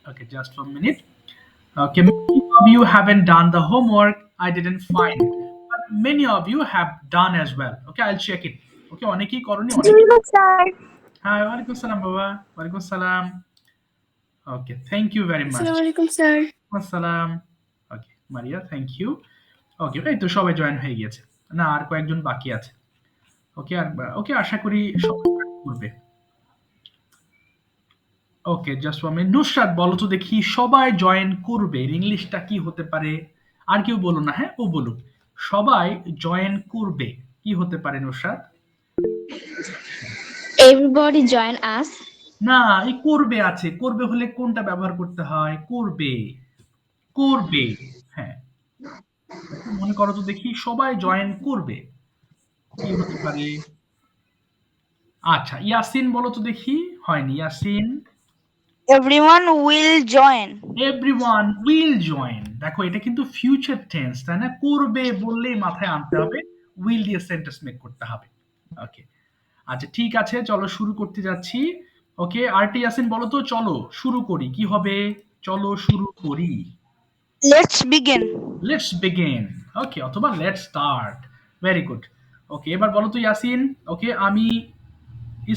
Okay, just 1 minute. Okay, many of you haven't done the homework. I didn't find, but many of you have done as well. Okay, I'll check it. Okay, অনেকেই করনি অনেকেই। Zero sir. Hi, ওয়ালাইকুম সালাম বাবা। ওয়ালাইকুম সালাম। Okay, thank you very much. Assalamualaikum sir. আসসালাম। Okay, Maria, thank you. Okay, এই তো সবাই জয়েন হয়ে গিয়েছে। না আর কয়েকজন বাকি আছে। ওকে আর ওকে আশা করি সবাই করবে। ওকে, জাস্ট 1 মিনিট। নুসরাত বলো তো দেখি সবাই জয়েন করবে এর ইংলিশটা কি হতে পারে? আর কেউ বলো না, হ্যাঁ? ও বলুক। সবাই জয়েন করবে। কি হতে পারে নুসরাত? Everybody join us. না, এই করবে আছে। করবে হলে কোনটা ব্যবহার করতে হয়? করবে। করবে। হ্যাঁ। দেখো মনে করো তো দেখি সবাই জয়েন করবে। কি হতে পারে? আচ্ছা, ইয়াসিন বলো তো দেখি। হয়নি Yasin. Everyone will join. Everyone will join. দেখো এটা কিন্তু ফিউচার টেন্স, তাই না? করবে বললেই মাথায় আনতে হবে, উইল দিয়ে সেন্টেন্স মেক করতে হবে। ওকে, আচ্ছা ঠিক আছে, চলো শুরু করতে যাচ্ছি। ওকে, আরটি ইয়াসিন বলো তো, চলো শুরু করি। কি হবে? চলো শুরু করি। Let's begin. Let's begin. Okay, অথবা let's start. Very good. Okay, এবার বলো তো ইয়াসিন। ওকে, আমি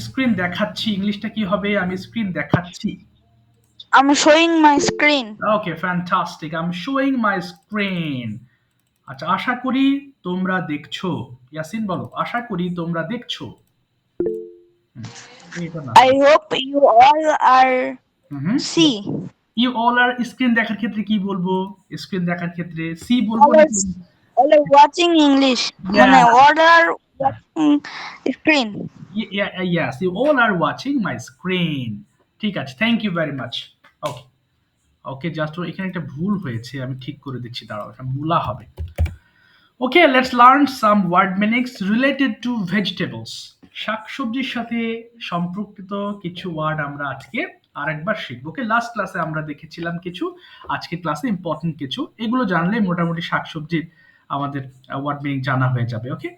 স্ক্রিন দেখাচ্ছি। ইংলিশটা কি হবে? আমি স্ক্রিন দেখাচ্ছি। I'm showing my screen. Okay, fantastic. I am showing my screen. আচ্ছা, আশা করি তোমরা দেখছো। ইয়াসিন বলো, আশা করি তোমরা দেখছো। হুম, এটা না। I hope you all are hmm, see. You all are screen দেখার ক্ষেত্রে কি বলবো? স্ক্রিন দেখার ক্ষেত্রে সি বলবো All are, নাকি? all are watching English. ইয়া, মানে all are watching screen. Yes, you all are watching my screen. ঠিক আছে, thank you very much. Okay, okay, just এখানে একটা ভুল হয়েছে, আমি ঠিক করে দিচ্ছি, দাঁড়াও, এটা মুলা হবে। Okay, let's learn some word meanings related to vegetables. শাকসবজির সাথে সম্পর্কিত কিছু ওয়ার্ড আমরা আজকে আরেকবার শিখবো। ওকে, লাস্ট ক্লাসে আমরা দেখেছিলাম কিছু, আজকে ক্লাসে ইম্পর্টেন্ট কিছু। এগুলো জানলে মোটামুটি শাকসবজির আমাদের ওয়ার্ড মিনিং জানা হয়ে যাবে। ওকে,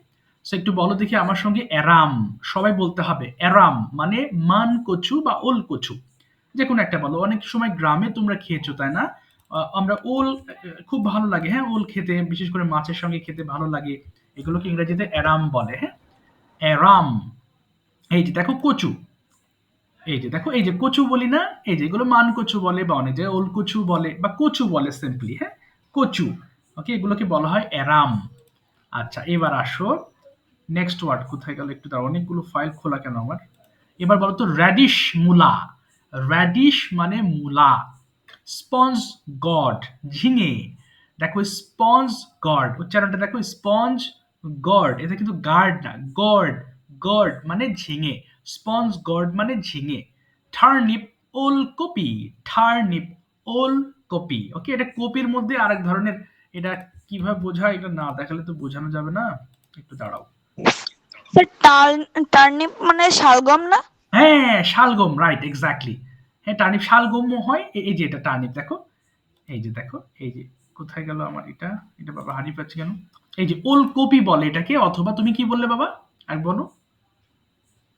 সো একটু বলো দেখি আমার সঙ্গে। অ্যারাম, সবাই বলতে হবে। অ্যারাম মানে মান কচু বা ওল কচু, যে কোনো একটা বলো। অনেক সময় গ্রামে তোমরা খেয়েছো, তাই না? আমরা ওল খুব ভালো লাগে, হ্যাঁ? ওল খেতে, বিশেষ করে মাছের সঙ্গে খেতে ভালো লাগে। এগুলোকে ইংরেজিতে অ্যারাম বলে, হ্যাঁ? অ্যারাম। এই যে দেখো কচু। এই যে দেখো, এই যে কচু বলি না? এই যে এগুলো মান কচু বলে, বা অনেক জায়গায় ওল কচু বলে, বা কচু বলে সিম্পলি, হ্যাঁ? কচু। ওকে, এগুলোকে বলা হয় অ্যারাম। আচ্ছা, এবার আসো নেক্সট ওয়ার্ড। কোথায় গেল? একটু দাঁড়াও, অনেকগুলো ফাইল খোলা কেন আমার? এবার বলো তো র্যাডিশ, মূলা। র্যাডিশ মানে মূলা। স্পঞ্জ গড, ঝিঙে। দেখো স্পঞ্জ গড, উচ্চারণটা দেখো, স্পঞ্জ গড। এটা কিন্তু গার্ড না, গড। গড মানে ঝিঙে। স্পঞ্জ গড মানে ঝিঙে। টার্নিপ, ওলকপি। টার্নিপ, ওলকপি। ওকে, এটা কপির মধ্যে আরেক ধরনের। এটা কিভাবে বোঝায়? এটা না দেখালে তো বোঝানো যাবে না। একটু দাঁড়াও। Sir, turnip মানে শালগম না? হ্যাঁ, শালগম, রাইট, এক্স্যাক্টলি। হ্যাঁ, টার্নিপ শালগমও হয়। এই যে এটা টার্নিপ, দেখো। এই যে দেখো, এই যে কোথায় গেল আমার এটা? এটা বাবা হারিয়ে পাচ্ছি কেন? এই যে ওলকপি বলে এটাকে, অথবা তুমি কি বললে বাবা? আর বলো।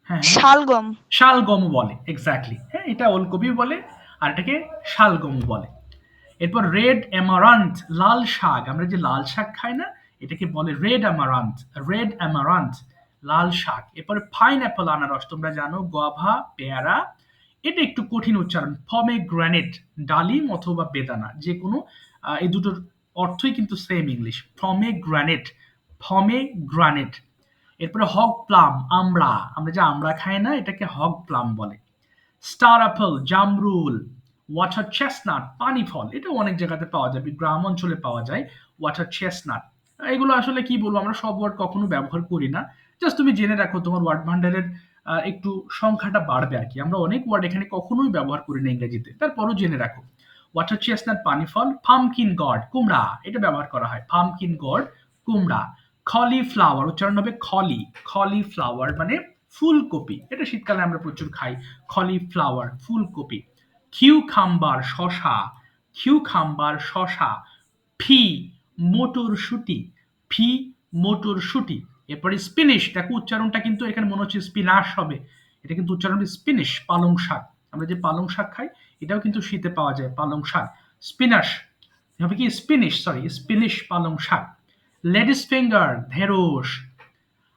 হ্যাঁ, হ্যাঁ, শালগম। শালগমও বলে, এক্স্যাক্টলি। হ্যাঁ, এটা ওলকপি বলে, আর এটাকে শালগম বলে। এরপর রেড অ্যামারান্থ, লাল শাক। আমরা যে লাল শাক খাই না, এটাকে বলে রেড অ্যামারান্থ। রেড অ্যামারান্থ, লাল শাক। এরপরে পাইনঅ্যাপল, আনারস, তোমরা জানো। গোয়াভা, পেয়ারা। এটা একটু কঠিন উচ্চারণ। পমেগ্রানেট, ডালিম অথবা বেদানা, যে কোনো। এই দুটোর অর্থই কিন্তু সেম ইংলিশ। পমেগ্রানেট, পমেগ্রানেট। এরপরে হগ প্লাম, আমড়া। আমরা যে আমড়া খাই না, এটাকে হগ প্লাম বলে। স্টার অ্যাপল, জামরুল। ওয়াটার চেস্টনাট, পানি ফল। এটা অনেক জায়গাতে পাওয়া যাবে, গ্রাম অঞ্চলে পাওয়া যায়। Water chestnut. এগুলো আসলে কি বলবো, আমরা সব ওয়ার্ড কখনো ব্যবহার করি না। জাস্ট তুমি জেনে রাখো, তোমার ওয়ার্ড ভান্ডারের একটু সংখ্যাটা বাড়বে আর কি। আমরা অনেক ওয়ার্ড এখানে কখনোই ব্যবহার করি না ইংরেজিতে, তারপরও জেনে রাখো। ওয়াটার চেস্টনাট, পানি ফল। পামকিন গড, কুমড়া। এটা ব্যবহার করা হয়, পামকিন গড, কুমড়া। কলিফ্লাওয়ার, উচ্চারণ হবে খলি। কলিফ্লাওয়ার মানে ফুলকপি। এটা শীতকালে আমরা প্রচুর খাই। কলিফ্লাওয়ার, ফুলকপি। কিউকাম্বার, শশা। কিউকাম্বার, শশা। ফি, মটরশুঁটি। ফি, মটরশুঁটি। এরপরে স্পিনিশ, দেখো উচ্চারণটা কিন্তু এখানে মনে হচ্ছে স্পিনাশ হবে। এটা কিন্তু উচ্চারণ হবে স্পিনিশ, পালং শাক। আমরা যে পালং শাক খাই, এটাও কিন্তু শীতে পাওয়া যায়, পালং শাক। স্পিনাশ হবে কি স্পিনিশ পালং শাক। লেডিস ফিঙ্গার ঢেঁড়স।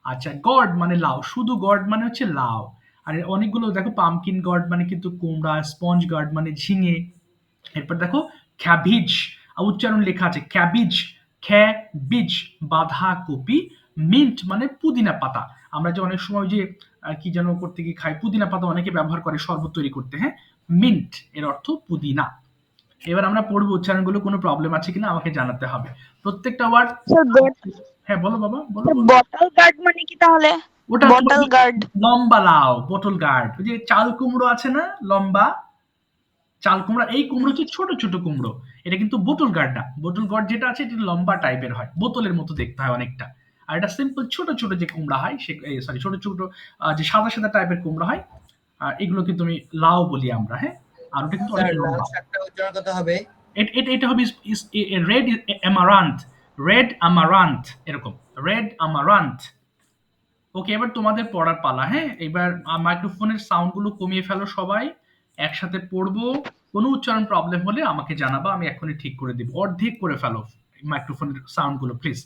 আচ্ছা, গর্ড মানে লাউ, শুধু গর্ড মানে হচ্ছে লাউ। আর অনেকগুলো দেখো, পামকিন গর্ড মানে কিন্তু কুমড়া, স্পঞ্জ গার্ড মানে ঝিঙে। এরপর দেখো ক্যাবিজ, উচ্চারণ লেখা আছে ক্যাবিজ, খ্যাবিজ, বাঁধাকপি। মিন্ট মানে পুদিনা পাতা। আমরা যে অনেক সময় যে কি যেন করতে গিয়ে খাই, পুদিনা পাতা অনেকে ব্যবহার করে শরবত তৈরি করতে, হ্যাঁ। মিন্ট এর অর্থ পুদিনা। এবার আমরা পড়বো উচ্চারণগুলো, কোনো প্রবলেম আছে কিনা আমাকে জানাতে হবে প্রত্যেকটা ওয়ার্ড। স্যার হ্যাঁ বলো বাবা, বলো। বটল গার্ড মানে কি তাহলে? ওটা বটল গার্ড লম্বা লাউ, বটল গার্ড। ওই যে চাল কুমড়ো আছে না, লম্বা চাল কুমড়া, এই কুমড়ো হচ্ছে ছোট ছোট কুমড়ো। এটা কিন্তু বোতল গার্ড না। বোতল গার্ড যেটা আছে এটা লম্বা টাইপের হয়, বোতলের মতো দেখতে হয় অনেকটা। আর এটা সিম্পল ছোট ছোট যে কুমড়া হয়, সে সরি ছোট ছোট যে সাদা সাদা টাইপের কুমড়া হয়, আর এগুলোকে তুমি লাউ বলি আমরা, হ্যাঁ। আর ওটা কিন্তু অনেক স্যার লাল লম্বা। শাকটা উচ্চারণ করতে হবে। এটা হবে রেড অ্যামারান্থ, রেড আমারান্থ, এরকম রেড আমারান্থ। ওকে, এবার তোমাদের পড়ার পালা, হ্যাঁ। এবার মাইক্রোফোনের সাউন্ড গুলো কমিয়ে ফেলো সবাই, একসাথে পড়বো। কোনো উচ্চারণ প্রবলেম হলে আমাকে জানাবা, আমি এখনই ঠিক করে দিব। অর্ধেক করে ফেলো মাইক্রোফোনের সাউন্ড গুলো প্লিজ।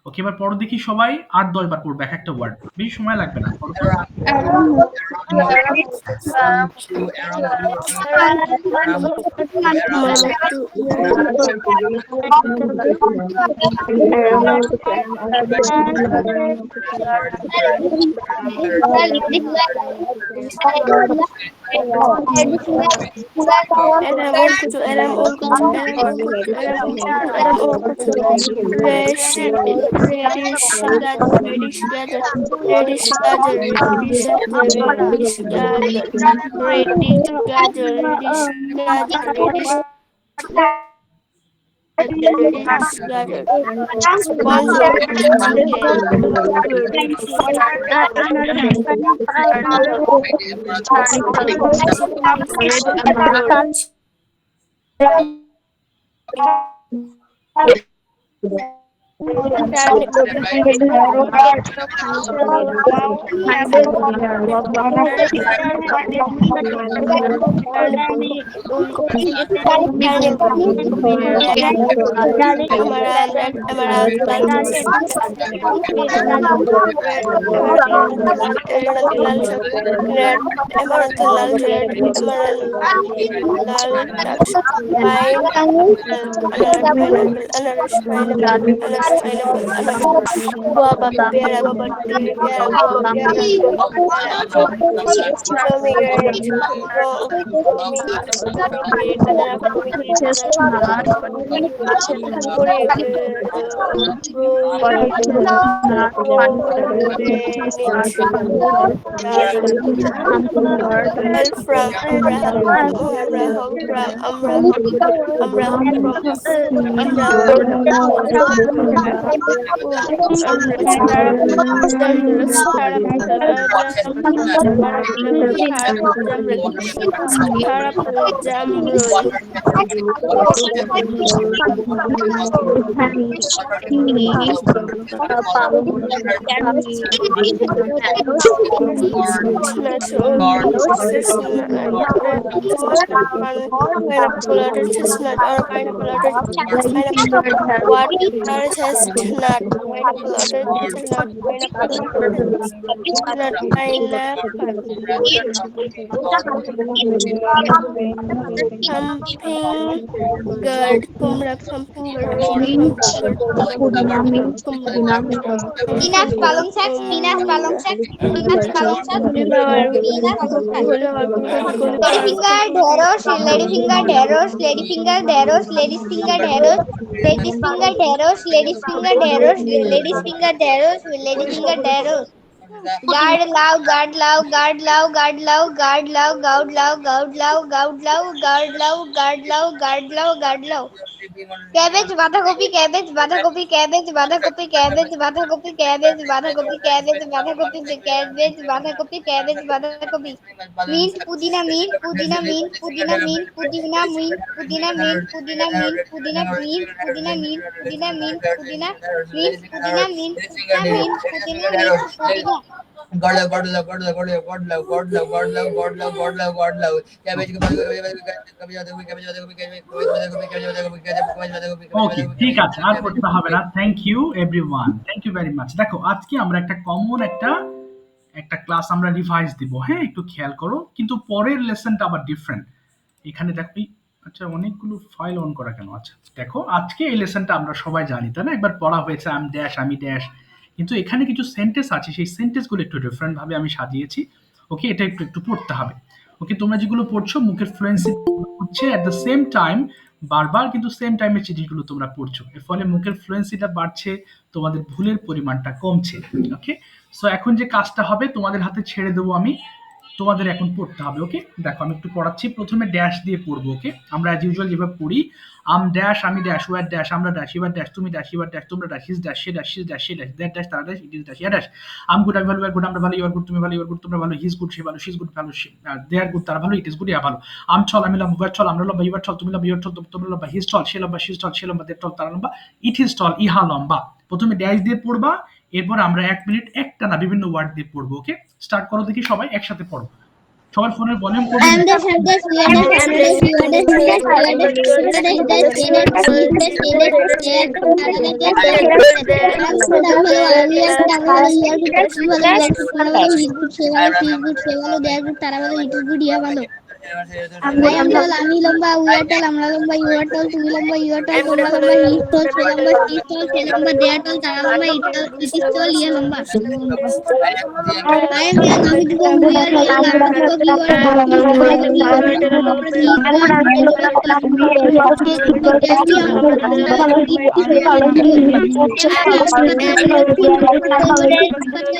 ওকে, এবার পড়ো দেখি সবাই, ৮-১০ বার পড়বে এক একটা ওয়ার্ড, বেশি সময় লাগবে না, পড়ো তো। স্পিনাচ পালং শাক, স্পিনাচ পালং শাক, স্পিনাচ পালং শাক, স্পিনাচ পালং শাক। লেডি ফিঙ্গার ঢেঁড়স, লেডি ফিঙ্গার ঢেঁড়স, লেডি ফিঙ্গার ঢেঁড়স, লেডিস ফিঙ্গার ঢেঁড়স, লেডিস ফিঙ্গার ঢেঁড়স, লেডিস ফিঙ্গার ঢেঁড়স, লেডিস ফিঙ্গার ঢেঁড়স, লেডি ফিঙ্গার ঢেঁড়স। গার্ড লাউ, গার্ড লাউ, গার্ড লাউ, গার্ড লাউ, গার্ড লাউ, গাউড লাউ, গাউড লাউ, গাউড লাউ, গার্ড লাউ, গার্ড লাউ, গার্ড লাউ, গার্ড লাউ। ক্যাবেজ বাঁধাকপি, ক্যাবেজ বাঁধাকপি, ক্যাবেজ বাঁধাকপি, ক্যাবেজ বাঁধাকপি, ক্যাবেজ বাঁধাকপি, ক্যাবেজ বাঁধাকপি, ক্যাবেজ বাঁধাকপি, ক্যাবেজ বাঁধাকপি। মিন্ট পুদিনা, মিন্ট পুদিনা, মিন্ট পুদিনা, মিন্ট পুদিনা, মিন্ট পুদিনা, মিন্ট পুদিনা, মিন্ট পুদিনা, মিন্ট পুদিনা, মিন্ট পুদিনা, মিন্ট পুদিনা, মিন্ট পুদিনা, মিন্ট পুদিনা, মিন্ট পুদিনা, মিন্ট পুদিনা। God love, God love, God love, God love, God love, God love, God love, God love, God love, God love. Okay, ঠিক আছে, আর পড়তে হবে না। Thank you everyone, thank you very much. দেখো আজকে আমরা একটা কমন একটা একটা ক্লাস আমরা রিভাইজ দিব, হ্যাঁ একটু খেয়াল করো, কিন্তু পরের লেসনটা আবার ডিফারেন্ট। এখানে দেখো আচ্ছা অনেকগুলো ফাইল অন করা কেন? আচ্ছা দেখো আজকে এই লেসনটা আমরা সবাই জানি তাই না, একবার পড়া হয়েছে আম ড্যাশ আমি ড্যাশ, কিন্তু এখানে কিছু সেন্টেন্স আছে, সেই সেন্টেন্সগুলো একটু ডিফারেন্ট ভাবে আমি সাজিয়েছি। ওকে, এটা একটু একটু পড়তে হবে। ওকে, তোমরা যেগুলো পড়ছো মুখের ফ্লুয়েন্সি হচ্ছে এট দ্য সেম টাইম, বারবার কিন্তু সেম টাইমে জিনিসগুলো তোমরা পড়ছো, এর ফলে মুখের ফ্লুয়েন্সিটা বাড়ছে, তোমাদের ভুলের পরিমাণটা কমছে। ওকে, সো এখন যে কাজটা হবে তোমাদের হাতে ছেড়ে দেবো আমি, তোমাদের এখন পড়তে হবে। ওকে, দেখো আমি একটু পড়াচ্ছি, প্রথমে ড্যাশ দিয়ে পড়বো। ওকে, আমরা অ্যাজ ইউজুয়াল যেভাবে পড়ি, আম ড্যাশ আমি ড্যাশ, ওয়ার ড্যাশ আমরা ড্যাশ, ইউর ড্যাশ তুমি ড্যাশ, ইউর ড্যাশ তোমরা dash, his dash say dash, say dash say dash, that dash তারা ড্যাশ, ইট ইজ ড্যাশ ইয়া ড্যাশ। আম গুড আমি ভালো, ওয়ার গুড আমরা ভালো, ইউর গুড তুমি ভালো, ইউর গুড তোমরা ভালো, হিজ গুড সে ভালো, শিজ গুড ভালো, দে আর গুড তারা ভালো, ইট ইজ গুড ইয়া ভালো। আম ছল আমি লম্বা, ওয়ার ছল আমরা লম্বা, ইউর ছল তুমি লম্বা, ইউর ছল তোমরা লম্বা, হিজ ছল সে লম্বা, শিজ ছল সে লম্বা, দের ছল তারা লম্বা, ইট ইজ টল ইহা লম্বা। প্রথমে ড্যাশ দিয়ে পড়বা, এরপর আমরা 1 মিনিট একটা না বিভিন্ন ওয়ার্ড দিয়ে পড়বো। ওকে, স্টার্ট করো দেখি, সবাই একসাথে পড়ো, সবার ফোনের ভলিউম I করবে। am the same dash, we are dash, I'm dash, you are dash, we are dash, you are dash, dash, dash, they dash, he dash, they dash, they are good, তারা dash, they are good, I am good, আমি ভালো, we are good, আমরা ভালো, you are good, তুমি ভালো, you are good, তোমরা ভালো, he is good, সে ভালো, she is good, সে ভালো, they are good, তারা ভালো, it is good, ইয়া ভালো। I am tall, আমি লম্বা, we are tall, আমরা লম্বা, you are tall, তুমি লম্বা, you are tall, তোমরা লম্বা, he is tall, সে লম্বা, she is tall, সে লম্বা, they are tall, তারা লম্বা, it is tall, ইয়া লম্বা। I am young, আমি যুবক, we are young, আমরা যুবক, you are you are young, তোমরা he is old, he is old, he is young, আমরা he is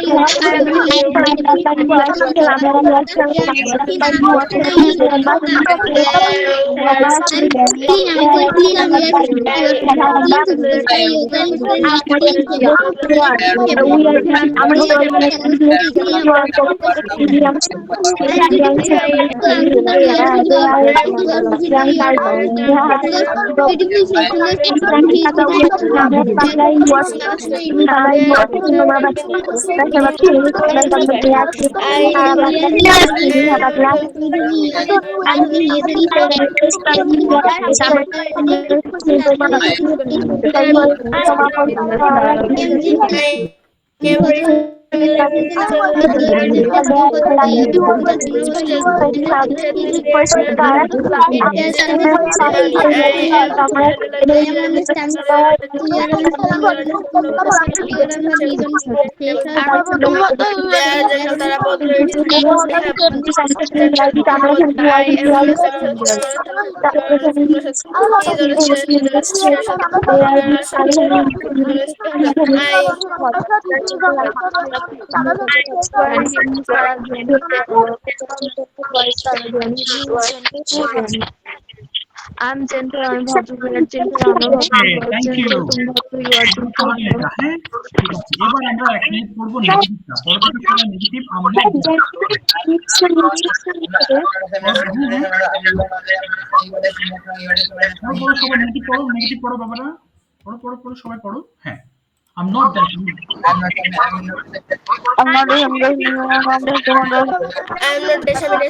old, I am late, we are I'm gentle and ভদ্র, we are gentle and ভদ্র, thank you. gentle তুমি ভদ্র, you are gentle। হ্যাঁ ঠিক আছে, এবার আমরা 1 মিনিট পড়বো নেগেটিভটা, পরবর্তী সময় নেগেটিভ আমরা পড়ো, সবাই নেগেটিভ পড়ো, নেগেটিভ পড়ো বাবারা, পড়ো পড়ো পড়ো সবাই পড়ো। হ্যাঁ, I am not that, I'm not dash, আমি dash,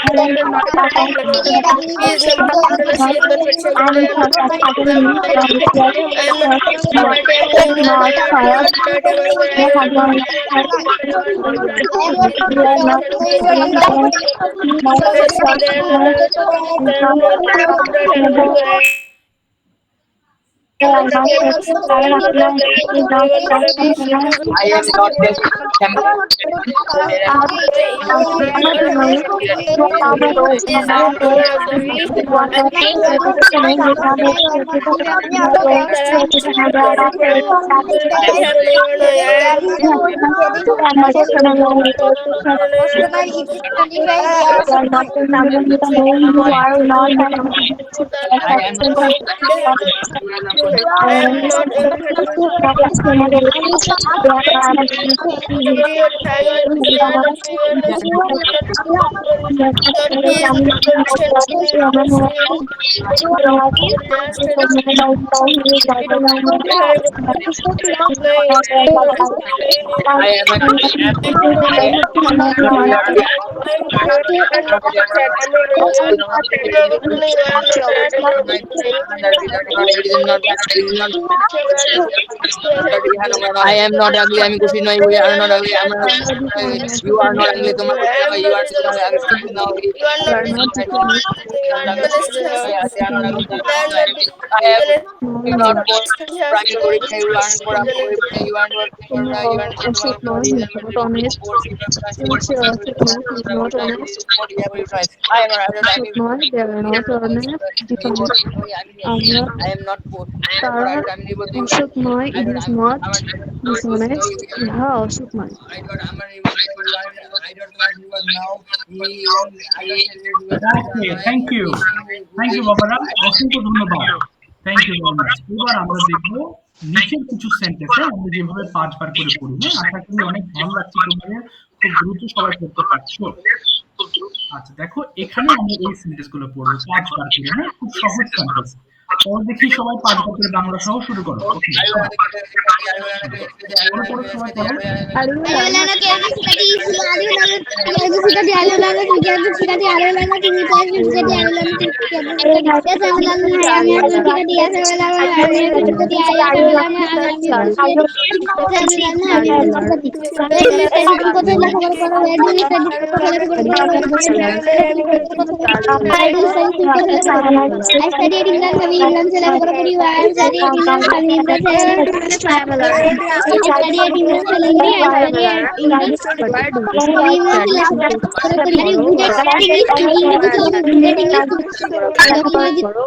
He is number one, she number one, she number one. I am not party, I am not I am not just Customer, if you 25 years I am am not I am an I am not ugly. I'm খুশি নই. We are not ugly. I'm not you are not ugly. তোমার খুশি নই. You are আমি খুশি নই. You are not I am not for prime করি নাই. You are for আমি করি নাই. You are not for you are not for reason. I am I am not for আমি নিব দুই অসৎ নয়, it is not dishonest, ইহা অসৎ নয়। ওকে, থ্যাংক ইউ বাবারা, অসংখ্য ধন্যবাদ। Thank you very much. এবার আমরা দেখবো নিচের কিছু সেন্টেন্স, আমরা যেভাবে 5 বার করে পড়ি। আশা করি অনেক ভালো লাগছে তোমাদের, খুব দ্রুত সবাই পড়তে পারছো। আচ্ছা দেখো, এখানে আমরা এই সেন্টেন্স গুলো পড়বো 5 বার করে। খুব সহজ সেন্টেন্স। পরে দেখি সবাই 5 বার করে বাংলা সহ শুরু করো। ওকে, সবাই করো। I studied England, England से लगा करी हुआ है। studied England, England से I studied England से लगी I studied England से लगा करी good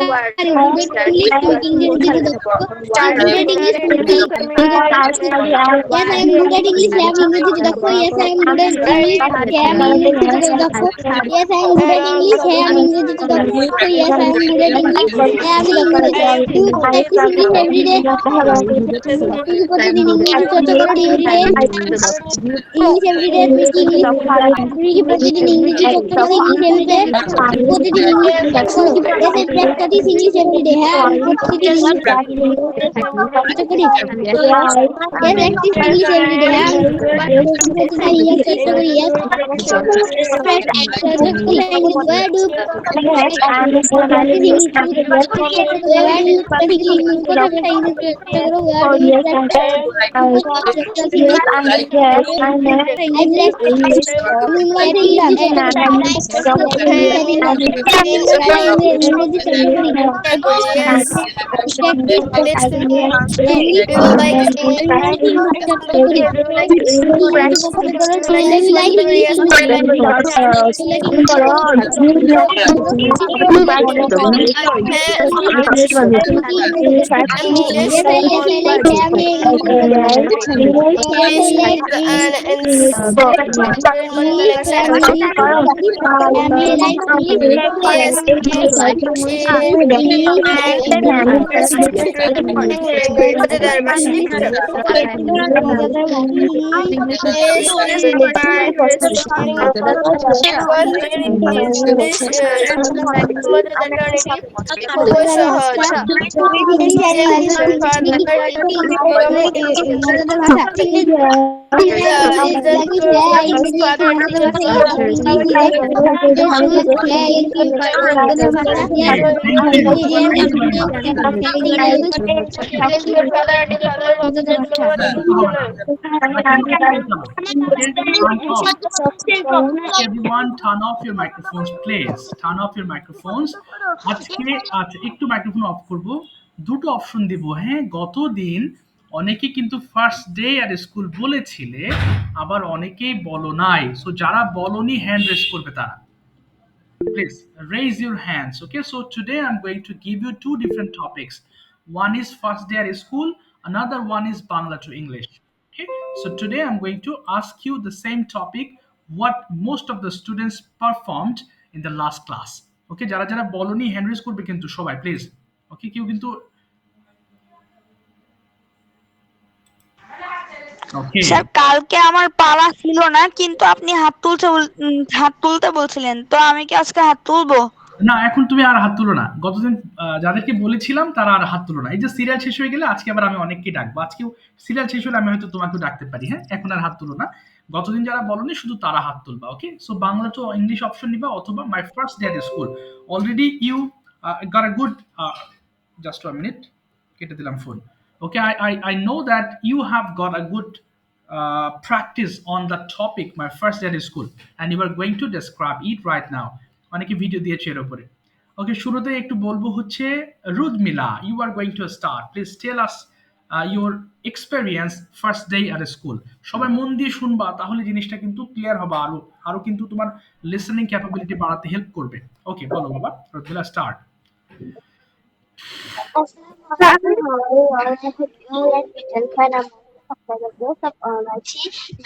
at English speaking with good at English speaking yes I am good at English I am English देखो yes I am good at English I am English देखो yes I am good at English I am English देखो yes I am good at English I am you practice English every day you প্রতিদিন ইংরেজি চর্চা করো every day English every day speak English you প্রতিদিন ইংরেজি চর্চা করো English every day প্রতিদিন ইংলিশ করো yes I practice English every day হ্যাঁ প্রতিদিন ইংলিশ চর্চা করি yes practice English every day হ্যাঁ প্রতিদিন ইংলিশ চর্চা করি yes practice language where do practice English where do you practice English কথা বলতে ইংলিশ চর্চা করো where do you practice English I practice England ইংরেজি চর্চা করি yes practice ভাষা Everyone, turn off your microphones, please. Turn off your microphones. আজকে আচ্ছা একটু মাইক্রোফোন অফ করব। দুটো অপশন দিব, হ্যাঁ। গতদিন অনেকে কিন্তু ফার্স্ট ডে আর স্কুল বলেছিলে, আবার অনেকেই বলো নাই। সো যারা বলনি হ্যান্ড রেজ করবে তারা। Please raise your hands. Okay, so today I'm going to give you two different topics. One is first day at school, another one is Bangla to English. Okay, so today I'm going to ask you the same topic, what most of the students performed in the last class. Okay, যারা যারা বলনি hand raise করবে কিন্তু সবাই, please. ওকে, কেউ কিন্তু okay sir কালকে আমার পালা ছিল না, কিন্তু আপনি হাত তুলতে বলছিলেন, তো আমি কি আজকে হাত তুলবো? না, এখন তুমি আর হাত তুলো না। গতদিন যাদেরকে বলেছিলাম তারা আর হাত তুলো না। এই যে সিরিয়াল শেষ হয়ে গেলে আজকে আবার আমি অনেককে ডাকবো। আজকেও সিরিয়াল শেষ হলে আমি হয়তো তোমাকেও ডাকতে পারি, হ্যাঁ। এখন আর হাত তুলো না। গতদিন যারা বলনি শুধু তারা হাত তুলবা। Okay, so Bangla to English option নিবা, অথবা my first day at school. Already you got a good, just a minute, কেটে দিলাম ফোন। Okay, I know that you have got a good practice on the topic my first day at school, and you are going to describe it right now. অনেকে video দিয়েছে এর উপরে। Okay, শুরুতে একটু বলবো হচ্ছে Rudmila, you are going to start. Please tell us your experience first day at school. সবাই মন দিয়ে শুনবা, তাহলে জিনিসটা কিন্তু ক্লিয়ার হবে, আরো আরো কিন্তু তোমার লিসেনিং ক্যাপাবিলিটি বাড়াতে হেল্প করবে। ওকে, বলো বাবা, রুদমিলা start.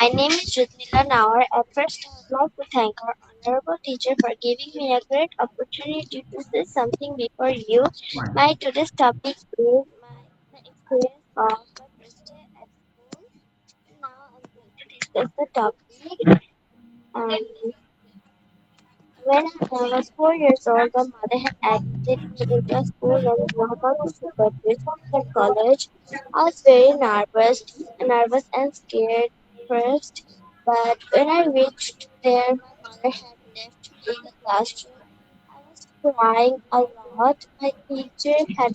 My name is Rudmila Nawar. At first, I would like to thank our honorable teacher for giving me a great opportunity to say something before you. My today's topic is the experience of the first day at school. Now, I'm going to discuss the topic. Um, When I was 4 years old, my mother had admitted me into a school that was normal supervision for college. I was very nervous and scared first, but when I reached there, my mother had left me in the classroom. I was crying a lot. My teacher had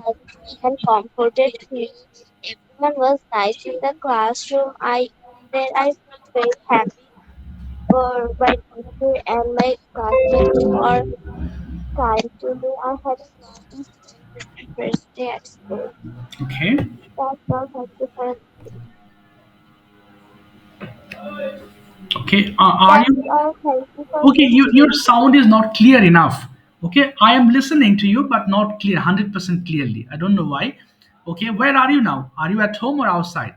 helped me and comforted me. Everyone was nice in the classroom. I felt very happy for my teacher and my classmates were kind to me. I had a lot of friends at my first day at school. Okay, That's all. Thank you for okay, are you that's all. Thank you for okay, your sound is not clear enough. Okay, I am listening to you but not clear 100% clearly. I don't know why. Okay, where are you now? Are you at home or outside,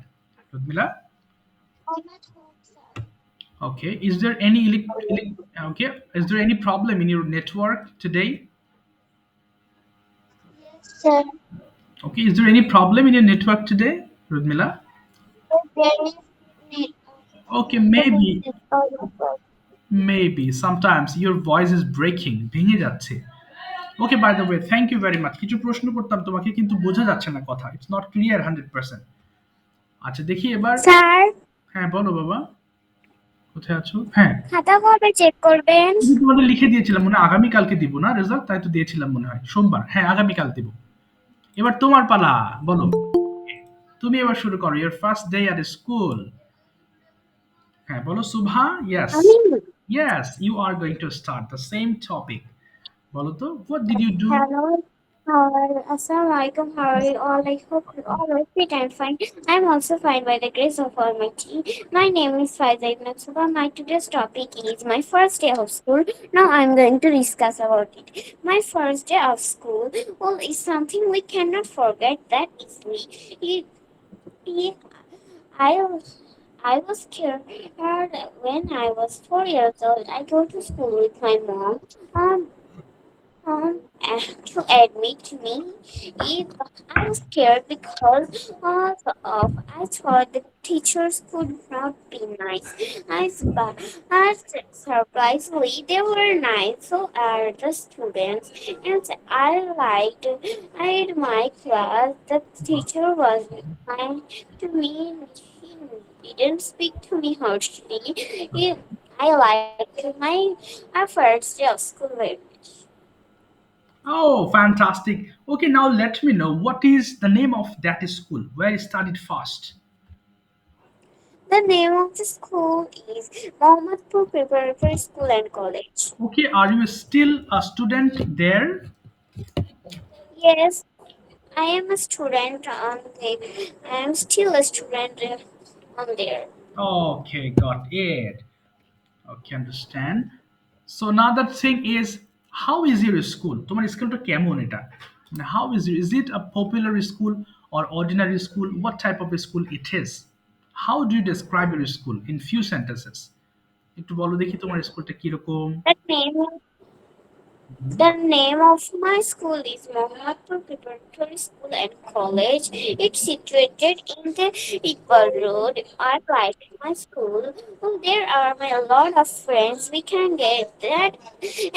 Rudmila? I'm at home, sir. Okay, is there any okay, is there any problem in your network today? Yes, sir. Okay, is there any problem in your network today, Rudmila? But there is need. Okay, Internet is all over. maybe sometimes your voice is breaking, ভেঙে যাচ্ছে। Okay, by the way, thank you very much. কিছু প্রশ্ন করতাম তোমাকে, কিন্তু বোঝা যাচ্ছে না কথা, ইটস নট ক্লিয়ার 100%। আচ্ছা, দেখি এবার। স্যার, হ্যাঁ, বলো বাবা, কোথায় আছো? হ্যাঁ, খাতা কবে চেক করবেন? আমি তোমাদের লিখে দিয়েছিলাম মনে হয়, আগামীকালকে দিব না রেজাল্ট, তাই তো দিয়েছিলাম মনে হয় সোমবার। হ্যাঁ, আগামীকাল দিব। এবার তোমার পালা, বলো। তুমি এবার শুরু করো, your first day at school. হ্যাঁ, বলো Subha. Yes, yes, you are going to start the same topic. বলো তো, what did you do? Hello. Assalamualaikum. How are you all? I hope you all are fit and fine. I'm also fine by the grace of Almighty. My name is Faiza Ibn Suba. My today's topic is my first day of school. Now I'm going to discuss about it. My first day of school, well, is something we cannot forget that easily. It, I was I was scared when I was 4 years old. I go to school with my mom. Um, to admit me, if I was scared because I thought the teachers could not be nice. But surprisingly, they were nice. So are the students, and I in my class. The teacher was kind to me. didn't speak to me harshly. I liked my first day of school very much. Oh, fantastic. Okay, now let me know what is the name of that school where you studied first. The name of the school is Mohammadpur Preparatory School and College. Okay, are you still a student there? Yes, I am a student on there. I am still a student on there. Okay, got it. Okay, understand. So now the thing is, how is your school? তোমার স্কুলটা কেমন এটা? মানে how is it a popular school or ordinary school? What type of a school it is? How do you describe your school in few sentences? একটু বলো দেখি তোমার স্কুলটা কিরকম? The name The name of my school is Mohammadpur Preparatory School and College. It's situated in the Iqbal Road. I like my school. There are a lot of friends. We can get that.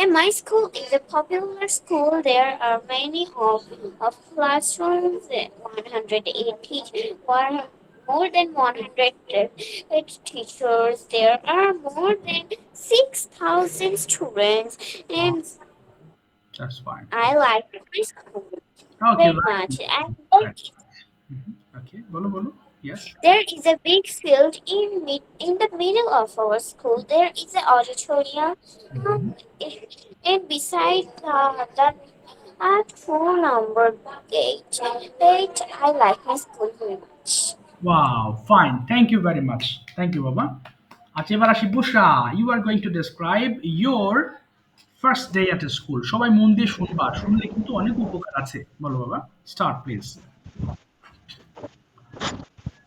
And my school is a popular school. There are many of classrooms, 180, more than 100 teachers. There are more than 6,000 students, Wow, and that's fine. I like my school Okay, very right. much. And Right. Okay, bolo bolo. Yes. there is a big field in the middle of our school. There is an auditorium, Mhm. and beside the at phone number 8. 8. I like my school very much. Wow, fine. Thank you very much. Thank you, Baba. আচ্ছা এবার আসি বুশরা, you are going to describe your first day at school. সবাই মন দিয়ে শুনবা, শুনলে কিন্তু অনেক উপকার আছে। বলো বাবা, start please.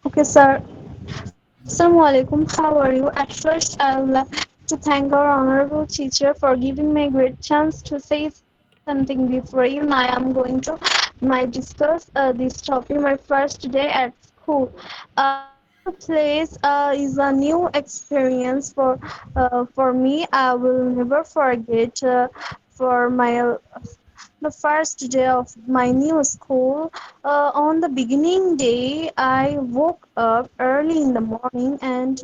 Okay, sir. Assalamu alaikum. How are you? At first, I would like to thank our honorable teacher for giving me a great chance to say something before you. Now, I am going to discuss this topic. My first day at school. New place is a new experience for me. I will never forget for my the first day of my new school. On the beginning day, I woke up early in the morning and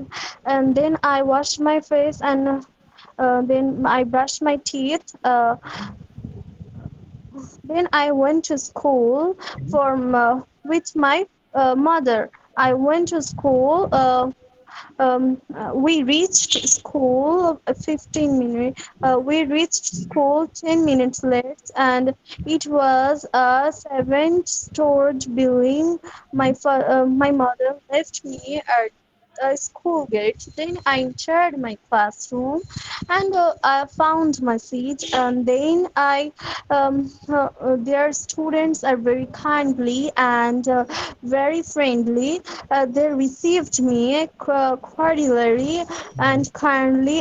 then I washed my face and then I brushed my teeth. Then I went to school with my mother. I went to school. We reached school 15 minutes. We reached school 10 minutes late, and it was a seven-story building. My mother left me at the school gate. Then I entered my classroom, and I found my seat. And then their students are very kindly and very friendly. They received me cordially and kindly.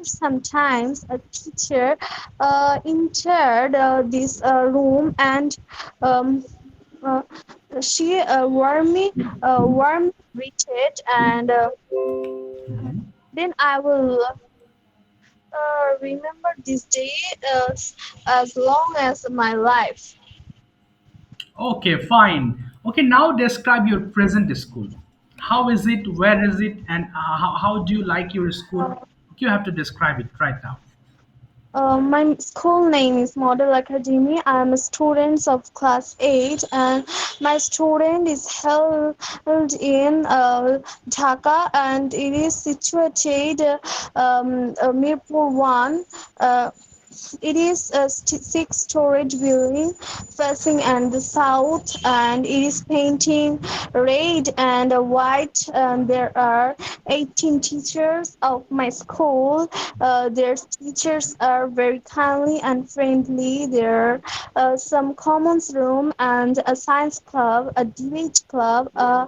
Sometimes a teacher entered this room and um, uh, she warmly greeted and Mhm. then I will remember this day as long as my life. Okay, fine. Okay, now describe your present school. How is it? Where is it? And how do you like your school? You have to describe it right now. My school name is Model Academy. I am a student of class 8 and my student is held in Dhaka and it is situated Mirpur 1. Uh, it is a six-story building facing and the south, and it is painting red and white. And there are 18 teachers of my school. Their teachers are very kindly and friendly. There are some commons room and a science club, a debate club, a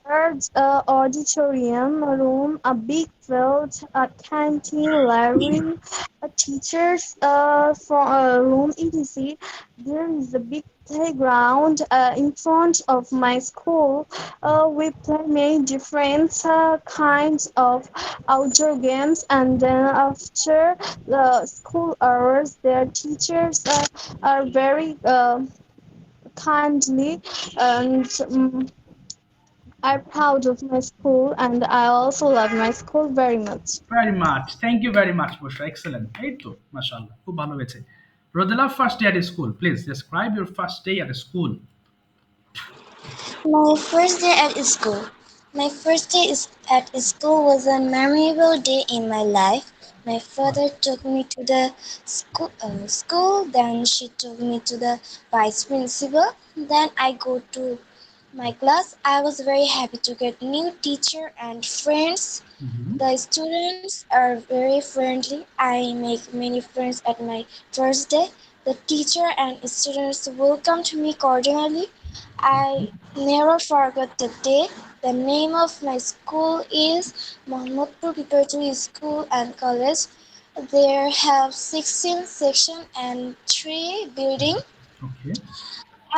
large auditorium room, a big field, a canteen, library, a teacher's room, etc. There is a big playground in front of my school. We play many different kinds of outdoor games, and then after the school hours, their teachers are very kindly and I'm proud of my school and I also love my school very much. Very much. Thank you very much, Bushra. Excellent. এই তো, মাশাআল্লাহ। খুব ভালো হয়েছে। Rodela, first day at school. Please describe your first day at school. My first day at school. My first day at school was a memorable day in my life. My father took me to the school, then she took me to the vice principal. Then I go to my class. I was very happy to get new teacher and friends. The students are very friendly. I make many friends at my first day. The teacher and students welcomed me cordially. I never forgot the day. The name of my school is Mohammadpur Preparatory School and College. There have 16 sections and 3 buildings. Okay.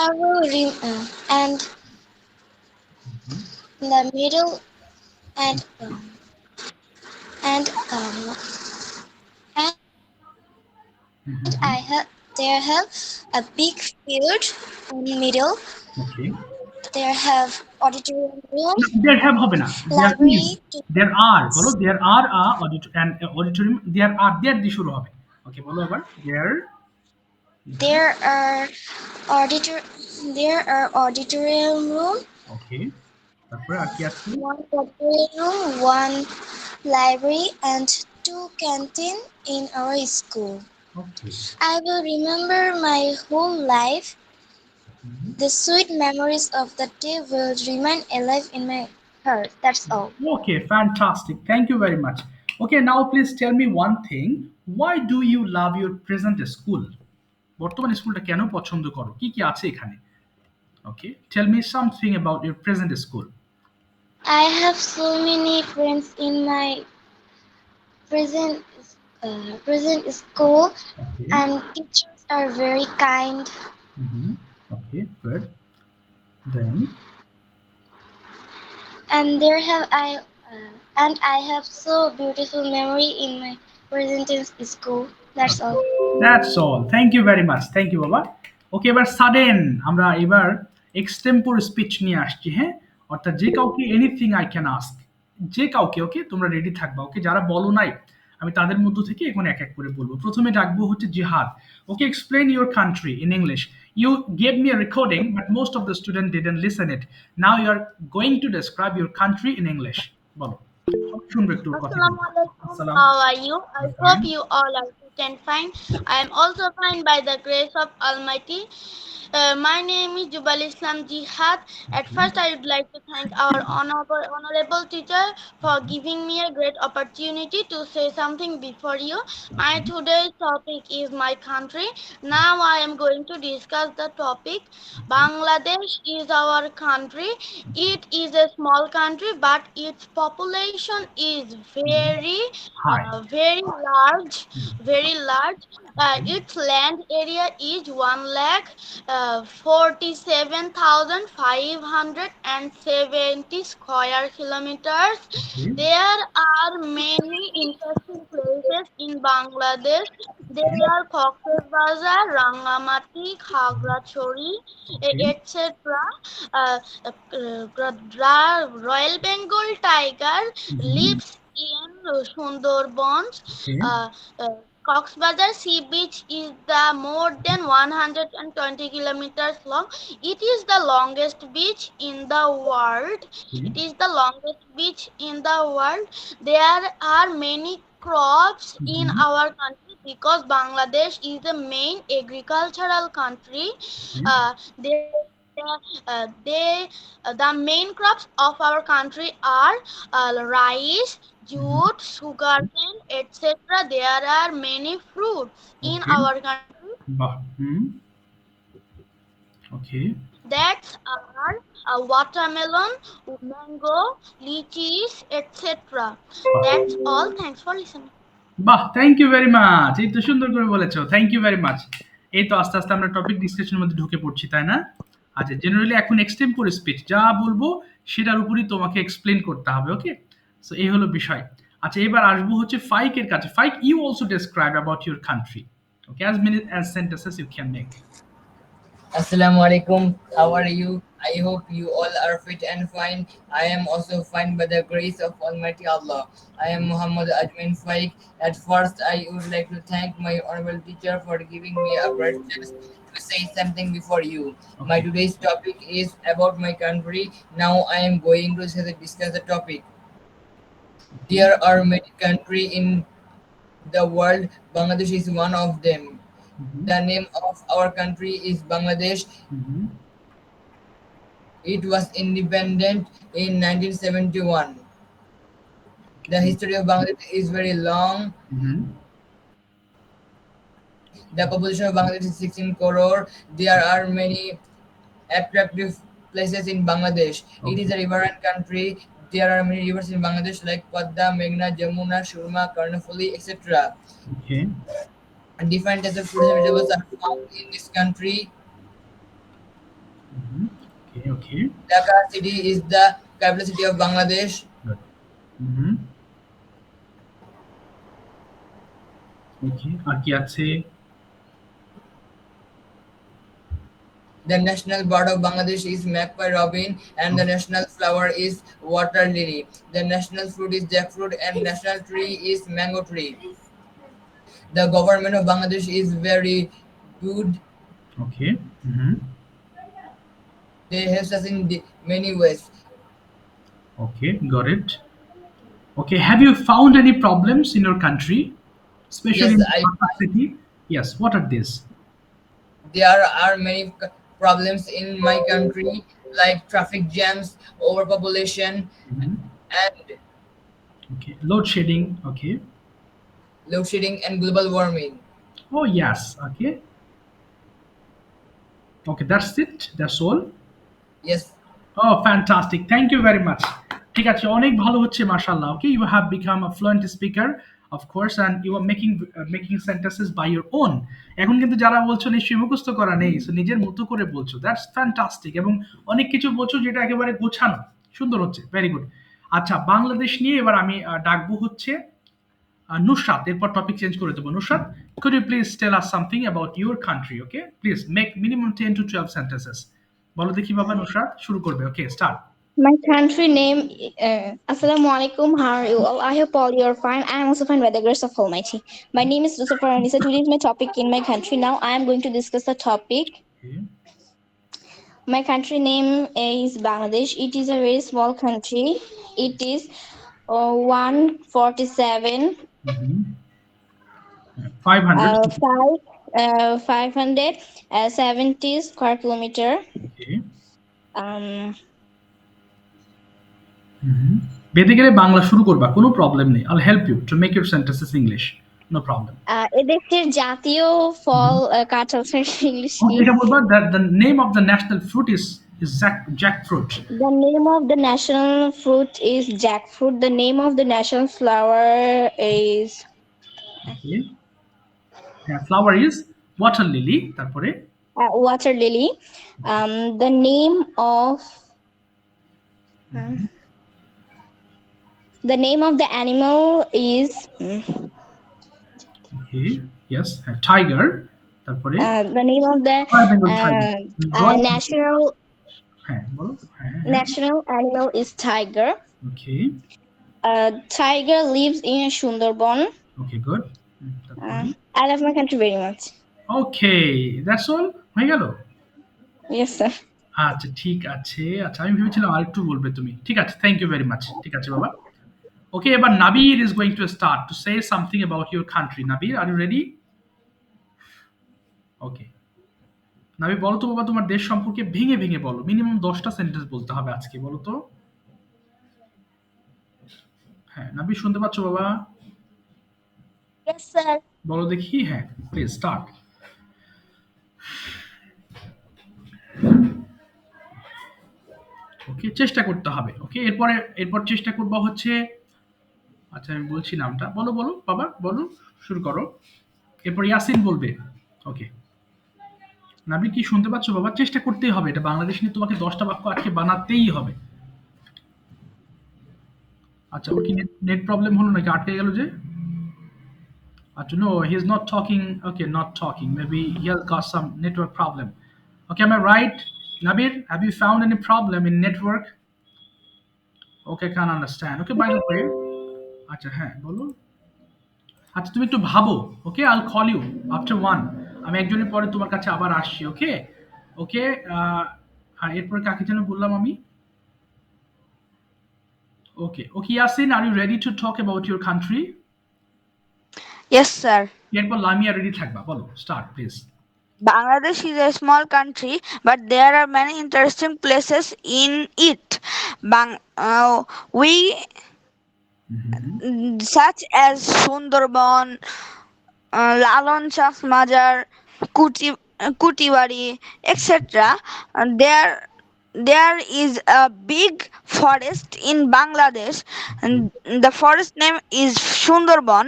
I will and in the middle and and um, and I have there have a big field in the middle. Okay. There have auditorium room, There have হবে না। There is. library, There are। বলো there are a auditorium. There are there দিয়ে শুরু হবে। Okay, বলো আবার। there are auditor there are auditorium room, Okay. তারপরে আর কি আছে? one auditorium room, one library, and 2 canteen in our school. Okay. I will remember my whole life. The sweet memories of the day will remain alive in my heart. That's all. Okay, fantastic. Thank you very much. Okay, now please tell me one thing. Why do you love your present school? বর্তমান স্কুলটা কেন পছন্দ করো? কি কি আছে এখানে? Okay, tell me something about your present school. I have so many friends in my present present school, Okay. and teachers are very kind. Okay, good. Then, And I have so beautiful memory in my present school. That's all. that's all. Thank you very much. Thank you, বাবা। ওকে, এবার sudden আমরা এবার extempore speech নিয়ে আসছি, হ্যাঁ? অর্থাৎ যে কাউকে এনিথিং আই ক্যান আস্ক, যে কাউকে। ওকে, তোমরা রেডি থাকবা। ওকে, যারা বলো নাই আমি তাদের মধ্য থেকে এখন এক এক করে বলবো। প্রথমে ডাকবো হচ্ছে Jihad. Okay, explain your country in English. You gave me a recording, but most of the students didn't listen it. Now you are going to describe your country in English. বলো, শুনবে একটু কথা। Assalamualaikum. How are you? I hope you all are fit and fine. I am also fine by the grace of Almighty. My name is Jubal Islam Jihad. At first, I would like to thank our honorable teacher for giving me a great opportunity to say something before you. My today's topic is my country. Now I am going to discuss the topic. Bangladesh is our country. It is a small country, but its population is very large, very large. Its land area is 1,47,570 square kilometers. There are many interesting places in Bangladesh. There are Cox's Bazar, Rangamati, Khagrachori, etc. Royal Bengal tiger lives in Sundarbans. Cox's Sea Beach is the more than 120 kilometers long. It is the longest beach in the world. It is the longest beach in the world. There are many crops in our country because Bangladesh is the main agricultural country. The main crops of our country are rice, jute, sugarcane, etc. There are many fruits in our country. Okay. That are watermelon, mango, lychees, etc. That's all. Thanks for listening. বাহ, thank you very much. এই তো সুন্দর করে বলেছো, thank you very much. এই তো আস্তে আস্তে আমরা টপিক ডিসকাশনের মধ্যে ঢুকে পড়ছি, তাই না? আচ্ছা, জেনারেলি এখন এক্সটেম্পোর স্পিচ, যা বলবো সেটার উপরই তোমাকে এক্সপ্লেন করতে হবে। ওকে, সো এই হলো বিষয়। আচ্ছা, এবার আসবো হচ্ছে ফাইকের কাছে। Faik, you also describe about your country. Okay, as many as sentences you can make. Assalamualaikum. How are you? I hope you all are fit and fine. I am also fine by the grace of Almighty Allah. I am Muhammad Ajmin Faik. At first, I would like to thank my honorable teacher for giving me a bright chance to say something before you. My Okay. today's topic is about my country. Now I am going to discuss the topic. Okay. There are many countries in the world. Bangladesh is one of them. Mm-hmm. The name of our country is Bangladesh. Mm-hmm. It was independent in 1971. The Okay. history of Bangladesh is very long. Mm-hmm. The population of Bangladesh is 16 crore. There are many attractive places in Bangladesh. It is Okay. a riverine country. There are many rivers in Bangladesh like Padma, Meghna, Jamuna, Surma, Karnafuli, etc. Okay. And different types of fruits and vegetables are found in this country. Mm-hmm. Okay. Okay. Dhaka city is the capital city of Bangladesh. Good. Mm-hmm. Okay. আর কি আছে? The national bird of Bangladesh is magpie robin, and the national flower is water lily. The national fruit is jackfruit, and national tree is mango tree. The government of Bangladesh is very good. Okay. Mm-hmm. They help us in many ways. Okay. Got it. Okay. Have you found any problems in your country, especially Yes, in I Dhaka find city? Yes. What are these? there are many problems in my country like traffic jams, overpopulation, Mm-hmm. and Okay. Load shedding. Okay. load shedding and global warming. Oh yes. Okay. Okay. That's it. That's all. Yes, Oh, fantastic. Thank you very much. ঠিক আছে, অনেক ভালো হচ্ছে মাশাআল্লাহ। Okay, you have become a fluent speaker, of course, and you are making sentences by your own. এখন কিন্তু যারা বলছো নিশ্চয়ই মুখস্থ করা নেই, so নিজের মতো করে বলছো। That's fantastic এবং অনেক কিছু বলছো যেটা একেবারে গোছানো। সুন্দর হচ্ছে। Very good. আচ্ছা, বাংলাদেশ নিয়ে এবার আমি ডাকবো হচ্ছে নুসরাত। এরপর টপিক চেঞ্জ করে দেবো। Nusrat, could you please tell us something about your country? Okay, please make minimum 10 to 12 sentences. বলো দেখি বাবা নুসরাত, শুরু করবে। Okay, start. My country name, Assalamu alaikum. How are you all? I hope all you are fine. I am also fine by the grace of Almighty. My name is Lucifer Anissa. Today is my topic in my country. Now I am going to discuss the topic. Okay. My country name is Bangladesh. It is a very small country. It is 147 Mm-hmm. 500. 570 square kilometer. Okay. Um, Mm-hmm. বেঁধে গেলে বাংলা শুরু করবা, কোনো problem নেই। I'll help you to make your sentences English. No problem. এদেশের জাতীয় ফল কাঁঠাল English কি? এটা বলবা that the name of the national fruit is jackfruit. The name of the national fruit is jackfruit. The name of the national flower is Okay. Flower is water lily. তারপরে water lily. The name of the name of the animal is okay. Yes, tiger. তারপরে the name of the Royal Bengal tiger. Royal- national হ্যাঁ, বলো। হ্যাঁ, হ্যাঁ। national animal is tiger. Okay. Tiger lives in Sundarban. Okay, good. তারপরে I love my country very much. Okay, that's all. হয়ে গেল? Yes, sir. আচ্ছা, ঠিক আছে। আচ্ছা, আমি ভেবেছিলাম আরেকটু বলবে তুমি। ঠিক আছে, থ্যাংক ইউ ভেরি মাচ। ঠিক আছে বাবা। ওকে, এবার নাবির is going to start to say something about your country. নাবির, are you ready? ওকে। নাবির, বলো তো বাবা তোমার দেশ সম্পর্কে ভেঙে ভেঙে বলো। মিনিমাম 10টা সেন্টেন্স বলতে হবে আজকে, বলো তো। হ্যাঁ, নাবির শুনতে পাচ্ছ বাবা? Yes, sir. বলো দেখি। হ্যাঁ, প্লিজ স্টার্ট। ওকে, চেষ্টা করতে হবে। ওকে, এরপর চেষ্টা করবা হচ্ছে, আচ্ছা আমি বলছি নামটা। বলো বলো বাবা, বলো, শুরু করো। এরপর ইয়াসিন বলবে। ওকে, নাবি কি শুনতে পাচ্ছ বাবা? চেষ্টা করতেই হবে, এটা বাংলাদেশ নিয়ে তোমাকে 10টা বাক্য আজকে বানাতেই হবে। আচ্ছা, ওর কি নেট প্রবলেম হলো নাকি, আটকে গেল যে? আচ্ছা, no, he is not talking. Okay, not talking. Maybe he has got some network problem. Okay, am I right? Nabir, have you found any problem in network? Okay, can't understand. Okay, by the way, আচ্ছা হ্যাঁ বলুন। আচ্ছা তুমি একটু ভাবো, ওকে, আল call you after one. আমি একজনের পরে তোমার কাছে আবার আসছি, ওকে? ওকে, হ্যাঁ এরপরে কাকে যেন বললাম আমি? Okay okay, Yasin, are you ready to talk about your country? Yes, sir. এরপর লামিয়া রেডি থাকবা, বলো, start please. Bangladesh is a small country, but there are many interesting places in it. We such as Sundarban, Lalon Shah Majar, Kutiwari, etc. There is a big forest in Bangladesh, and the forest name is Sundarban.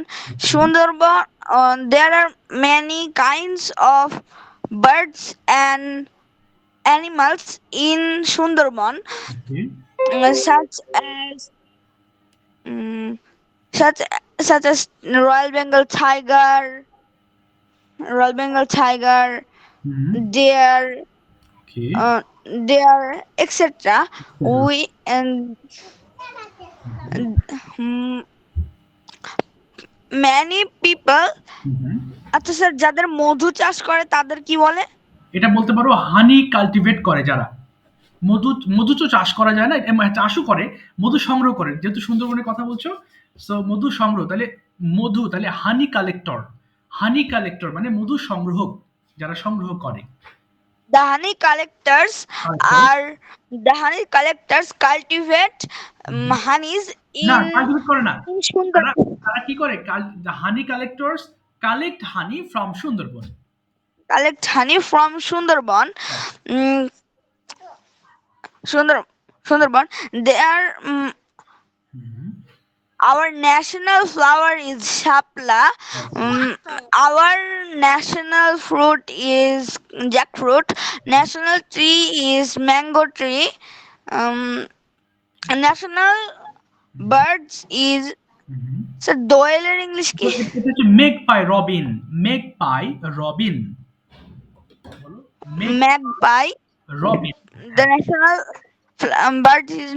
There are many kinds of birds and animals in Sundarban, Okay. such as um, such as Royal Bengal tiger, deer, Okay. etc. We and um, many people. আচ্ছা sir, যাদের মধু চাষ করে তাদের কি বলে? এটা বলতে পারো হানি কাল্টিভেট করে যারা। মধু মধু তো চাষ করা যায় না, চাষও করে, মধু সংগ্রহ করে। যেহেতু সুন্দরবনের কথা বলছো, সো মধু সংগ্রহ, তাহলে মধু, তাহলে হানি কালেক্টর। হানি কালেক্টর মানে মধু সংগ্রহক, যারা সংগ্রহ করে। The honey collectors cultivate honeys না, in কাল্টিভেট করে না, Sundarban. তারা কি করে? The honey collectors collect honey from Sundarban. Collect honey from Sundarban. Mm, Sundarban. They are our national flower is Shapla. Our national fruit is jackfruit. National tree is mango tree. National birds is sir Doyle in English ki এটা হচ্ছে make pi Robin, make pi Robin, magpie. Robin. The national bird is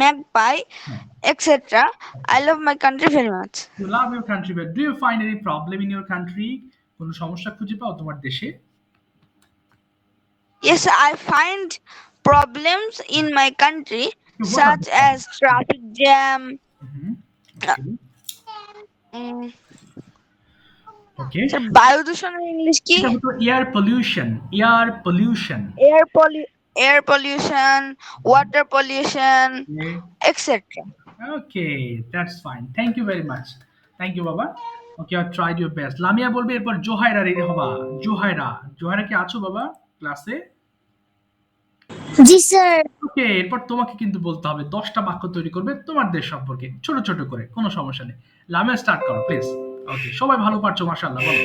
magpie, etc. I love my country very much. You love your country, but do you find any problem in your country? কোনো সমস্যা খুঁজে পাও তোমার দেশে? Yes, I find problems in my country, What are such the as traffic jam. Okay. Sir, বায়ু দূষণ in English কি? এটা হলো air pollution, air pollution. Air pollution, water pollution, etc. Okay, that's fine. Thank you very much. Thank you, বাবা। Okay, I tried your best. Lamia বলবে, এরপর জোহাইরা ready হবা। জোহাইরা, জোহাইরা কি আছো বাবা ক্লাসে? জি স্যার। ওকে, এরপর তোমাকে কিন্তু বলতে হবে 10টা বাক্য তৈরি করবে তোমার দেশ সম্পর্কে, ছোট ছোট করে, কোনো সমস্যা নেই। লামিয়া স্টার্ট করো প্লিজ। ওকে, সবাই ভালো পারছো মাশাআল্লাহ, বলো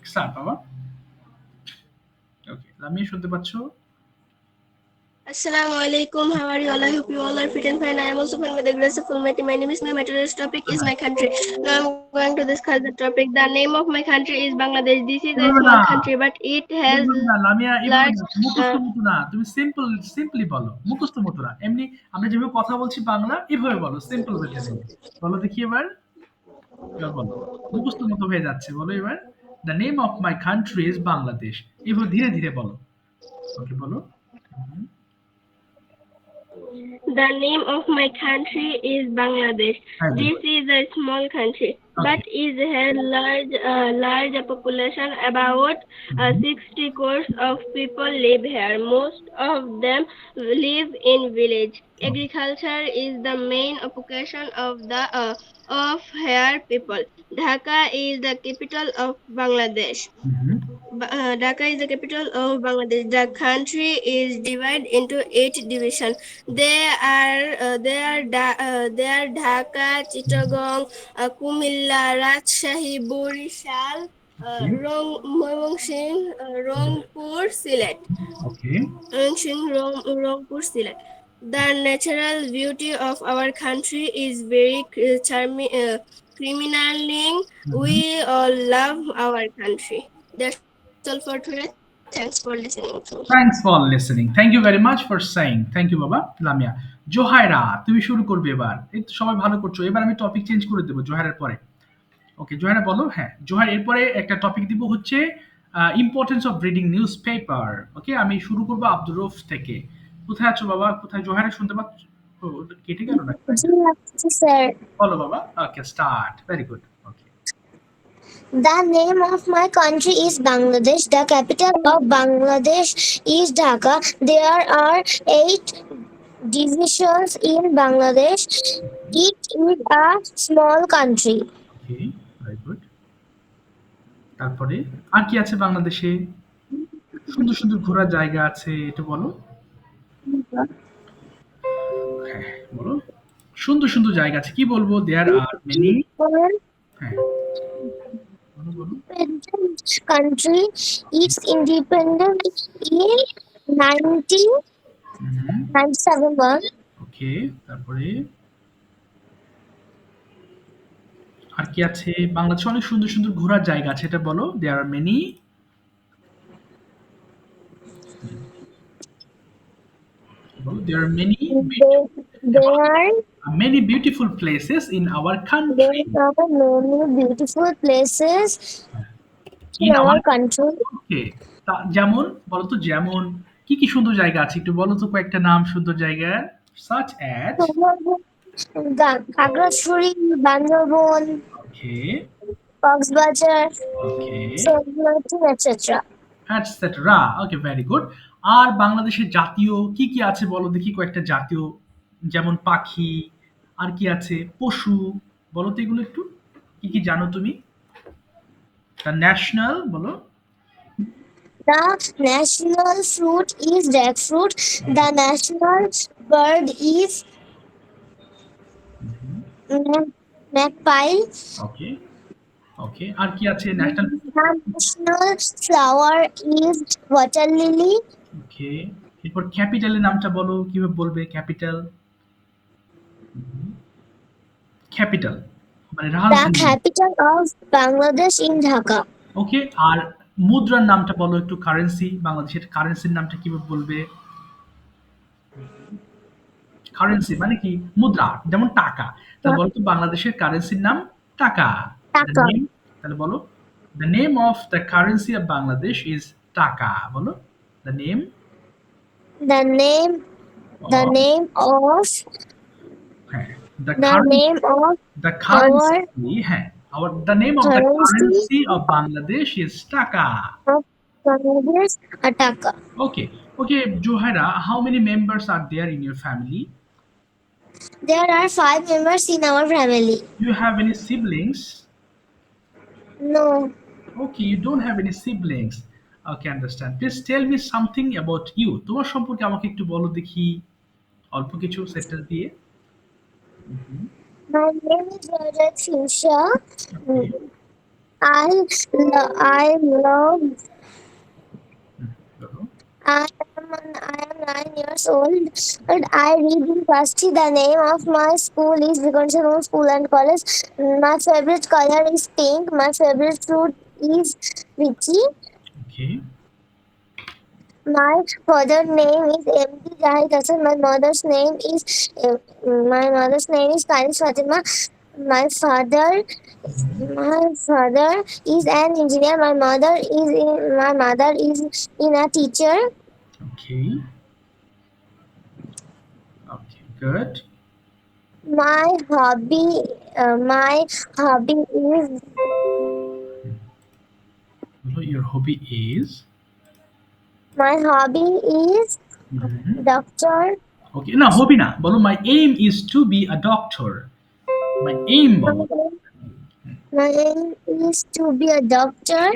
স্টার্ট বাবা। ওকে, লামিয়া শুনতে পাচ্ছো? Assalamu alaikum. How are you all? I hope you all are fit and fine. I am also fine by the grace of Almighty. My name is Maya. My today's topic is my country. Now I'm going to discuss the topic. The name of my country is Bangladesh. This is a small country, but it has Lamia large. মুখস্থ মতো না, তুমি simply বলো, মুখস্থ মতো না, এমনি আমরা যেভাবে কথা বলছি বাংলা, এভাবে বলো, সিম্পল ওয়েতে বলো দেখি এবার। বলো, মুখস্থ মতো হয়ে যাচ্ছে, বলো এবার। The name of my country is Bangladesh. এভাবে ধীরে ধীরে বলো। ওকে, বলো। The name of my country is Bangladesh. This is a small country, but it has large population. About 60 crores of people live here. Most of them live in village. Agriculture is the main occupation of here people. Dhaka is the capital of Bangladesh. Dhaka is the capital of Bangladesh. The country is divided into 8 divisions. They are Dhaka, Chittagong, Kumilla, Rajshahi, Borishal, Mymensingh, Rangpur, Sylhet. Rangpur, Sylhet. The natural beauty of our country is very charming, criminaling. We all love our country. That's all for today. Thanks for listening to me. Thanks for listening. Thank you very much for saying. Thank you baba Lamia. জোহাইরা তুমি শুরু করবে এবার। এই তো সবাই ভালো করছো। এবার আমি টপিক চেঞ্জ করে দেবো জোহাইরার পরে। ওকে জোহাইরা বলো। হ্যাঁ জোহাইর এরপরে একটা টপিক দিব হচ্ছে importance of reading newspaper. Okay আমি শুরু করবো আব্দুর রউফ থেকে। কোথায় আছো বাবা? কোথায় জোহাইরা শুনতে পাচ্ছ? ও, ওটা কেটে গেল না? জি আচ্ছা স্যার। বলো বাবা। Okay start. Very good. Okay The name of my country is Bangladesh. The capital of Bangladesh is Dhaka. There are 8 divisions in Bangladesh. It is a small country. Okay very good. তারপরে আর কি আছে বাংলাদেশে? সুন্দর সুন্দর ঘোরার জায়গা আছে, এটা বলো। হ্যাঁ বলো। সুন্দর সুন্দর জায়গা আছে, কি বলবো? দেয়ার আর মেনি। হ্যাঁ বলো বলো। Independent country. It's independent in 1997. ওকে তারপরে আর কি আছে? বাংলাদেশে অনেক সুন্দর সুন্দর ঘোরার জায়গা আছে, এটা বলো। There are many. বলো there are many There are many beautiful places in our country. many beautiful places in In our our country. ওকে যেমন বলো তো, যেমন কি কি সুন্দর জায়গা আছে একটু বলো তো, কয়েকটা নাম সুন্দর জায়গার। such as Kagratshuri, Bandarban, okay Coxbazar, okay etc. Etcetera. Okay very good. আর বাংলাদেশের জাতীয় কি কি আছে বলো দেখি, কয়েকটা জাতীয়, যেমন পাখি, আর কি আছে, পশু, বলো তো এগুলো একটু, কি কি জানো তুমি? দ্য ন্যাশনাল বলো। The national fruit is jackfruit. The national bird is magpie. ওকে ওকে আর কি আছে? National. The national flower is water lily. ওকে এরপর ক্যাপিটালের নামটা বলো, কিভাবে বলবে ক্যাপিটাল? ক্যাপিটাল মানে The রাজধানী। capital of Bangladesh in Dhaka. ওকে আর মুদ্রার নামটা বলো একটু, কারেন্সি, বাংলাদেশের কারেন্সির নামটা কিভাবে বলবে? কারেন্সি মানে কি? মুদ্রা, যেমন টাকা। তাহলে বলো তো বাংলাদেশের কারেন্সির নাম টাকা। The Taka. name- তাহলে বলো the name of the currency of Bangladesh is টাকা। বলো the name The name The of name of হ্যাঁ the the name of currency হ্যাঁ the name of the currency currency of Bangladesh is টাকা। of Bangladesh are Taka. Okay Johaira, how many members are there in your family? There are 5 members in our family. Do you have any siblings? No. Okay, you don't have any siblings. Okay, understand. Please tell me something about you. তোমার সম্পর্কে আমাকে একটু বলো দেখি, অল্প কিছু sentence দিয়ে। My name is Rajat Fuchsia. Okay. I love. বলো। I am 9 years old and I read in class 3. The name of my school is Vikansan School and College. My favorite color is pink. My favorite fruit is lychee. Okay. My father's name is M.D. Zahid Hassan. My mother's name is Karis Fatima. My father is an engineer. My mother is in a teacher. Okay. Okay, good. My hobby is বলো, your hobby is? doctor. Okay, না hobby না, বলো my aim is to be a doctor. My aim বলো। My aim is to be a doctor.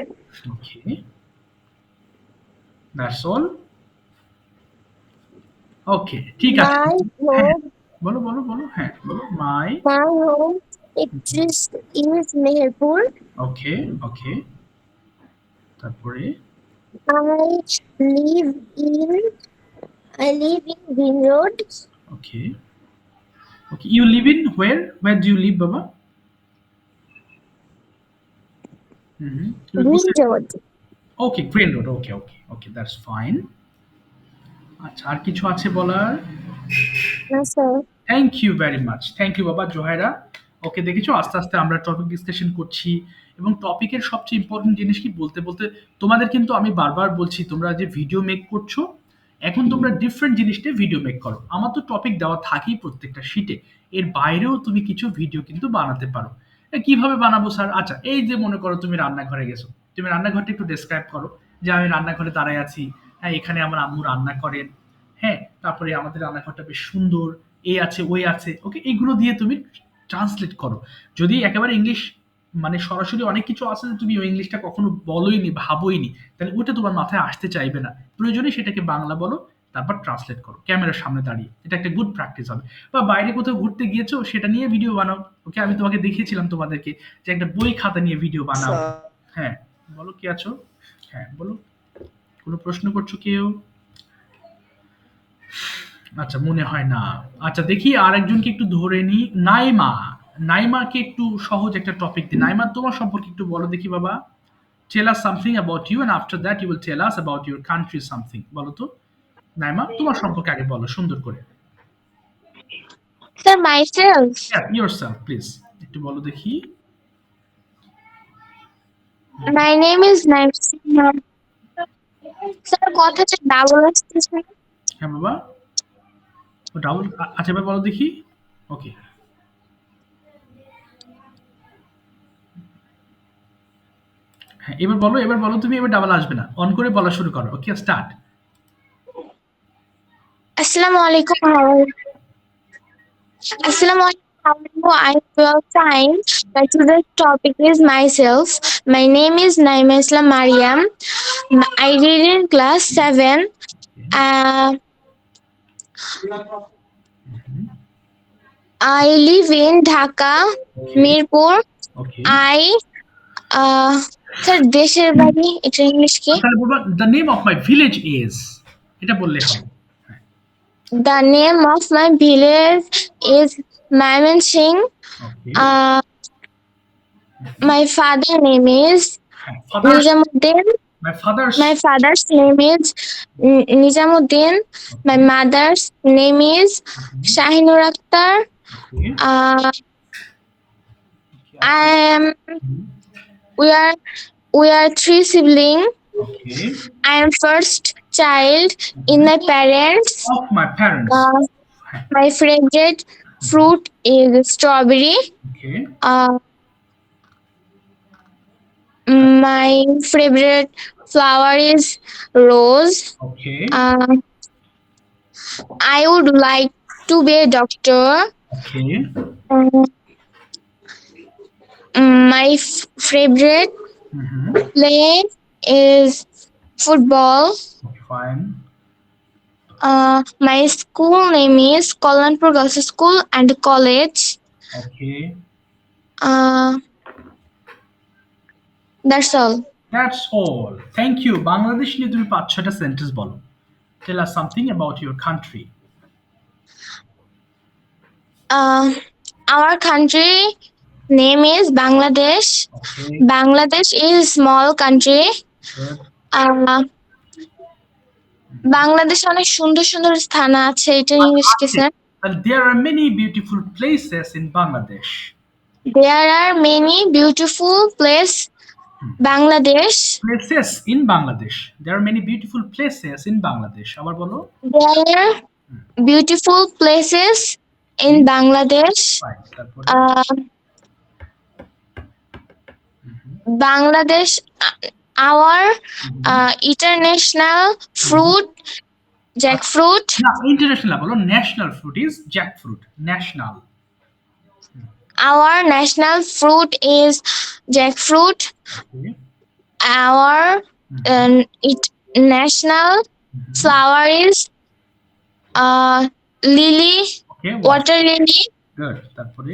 Okay. That's all. Okay, ঠিক আছে। My হ্যাঁ, home বলো বলো বলো, হ্যাঁ বলো my। address is Meherpur. Okay, okay. তারপরে I live in Green Road. okay. Okay, you live in where? Where do you live, Baba? Green Road. Okay, Green Road. Okay, okay, okay, that's fine. আচ্ছা, আর কিছু আছে বলার? No, sir. Thank you very much. Thank you baba Johaira. ওকে, দেখেছো আস্তে আস্তে আমরা topic discussion করছি এবং টপিকের সবচেয়ে ইম্পর্টেন্ট জিনিস কি বলতে বলতে তোমাদের কিন্তু আমি বারবার বলছি, তোমরা যে ভিডিও মেক করছো এখন তোমরা ডিফারেন্ট জিনিস নিয়ে ভিডিও মেক করো। আমার তো টপিক দেওয়া থাকেই প্রত্যেকটা শিটে, এর বাইরেও তুমি কিছু ভিডিও কিন্তু বানাতে পারো। কিভাবে বানাবো স্যার? আচ্ছা, এই যে মনে করো তুমি রান্নাঘরে গেছো, তুমি রান্নাঘরটা একটু ডেসক্রাইব করো যে আমি রান্নাঘরে দাঁড়ায় আছি, হ্যাঁ এখানে আমার আম্মু রান্না করেন, হ্যাঁ তারপরে আমাদের রান্নাঘরটা বেশ সুন্দর, এই আছে ওই আছে, ওকে এইগুলো দিয়ে তুমি ট্রান্সলেট করো। যদি একেবারে ইংলিশ মানে সরাসরি অনেক কিছু আছে যে তুমি ওই ইংলিশটা কখনো বলোইনি ভাবোইনি, তাহলে ওটা তোমার মাথায় আসতে চাইবে না। প্রয়োজনে সেটাকে বাংলা বলো, তারপর ট্রান্সলেট করো ক্যামেরার সামনে দাঁড়িয়ে, এটা একটা গুড প্র্যাকটিস হবে। বা বাইরে কোথাও ঘুরতে গিয়েছো সেটা নিয়ে ভিডিও বানাও। ওকে, আমি তোমাকে দেখিয়েছিলাম তোমাদেরকে যে একটা বই খাতা নিয়ে ভিডিও বানাও। হ্যাঁ বলো, কি আছো? হ্যাঁ বলো, কোনো প্রশ্ন করছো কেউ? আচ্ছা, মনে হয় না। আচ্ছা, দেখি আরেকজনকে একটু ধরে নি। নাইমা, নাইমাকে একটু সহজ একটা টপিক দিই। নাইমা, তোমার সম্পর্কে একটু বলো দেখি বাবা। Tell us something about you and after that you will tell us about your country something. বলো তো নাইমা, তোমার সম্পর্কে আগে বলো সুন্দর করে। Sir, myself. ইয়োরসেলফ প্লিজ, একটু বলো দেখি। My name is Naima. Sir, কথাটা ডাবল আসতেছে। হ্যাঁ বাবা, ও ডাবল। আচ্ছা, এবার বলো দেখি। ওকে, হ্যাঁ এবার বলো, এবার বলো তুমি, এবার ডাবল আসবে না, অন করে বলা শুরু করো। ওকে, start. Assalamu alaikum. Assalamu alaikum. How are you? I'm well, fine. But today's topic is myself. My name is Naima Islam Mariam. I read in class 7. I live in Dhaka, Mirpur. Okay, I sir দেশের বাড়ি এটা English কি? তাহলে বলবা the name of my village is, এটা বললে হবে। The name of my village is Mymensingh. Okay, My father name is father, Nizamuddin. My father's, My father's name is Nizamuddin. My mother's name is Shahinur Akhtar. I am. We are 3 siblings. Okay, I am first child in my parents. Of my parents. My favorite fruit is strawberry. Okay, My favorite flower is rose. Okay, I would like to be a doctor. Okay, My favorite play is football. Fine, My school name is Kollanpur Girls School and College. Okay, That's all. That's all. Thank you. Bangladesh নিয়ে তুমি 5-6টা sentence বলো। Tell us something about your country. Our country name is Bangladesh. Okay, Bangladesh is a small country. বাংলাদেশে অনেক সুন্দর সুন্দর স্থান আছে, এটা ইংলিশ কি sir? there are many beautiful places in Bangladesh. There are many beautiful places Bangladesh. Places in Bangladesh. There are many beautiful places in Bangladesh. আবার বলো। There are beautiful places in Bangladesh. Fine, তারপরে Bangladesh, our international fruit, jackfruit. না, international বলো, national fruit is jackfruit, national. Our national fruit is jackfruit. Okay. Our national flower is lily, Okay, water lily. Good. তারপরে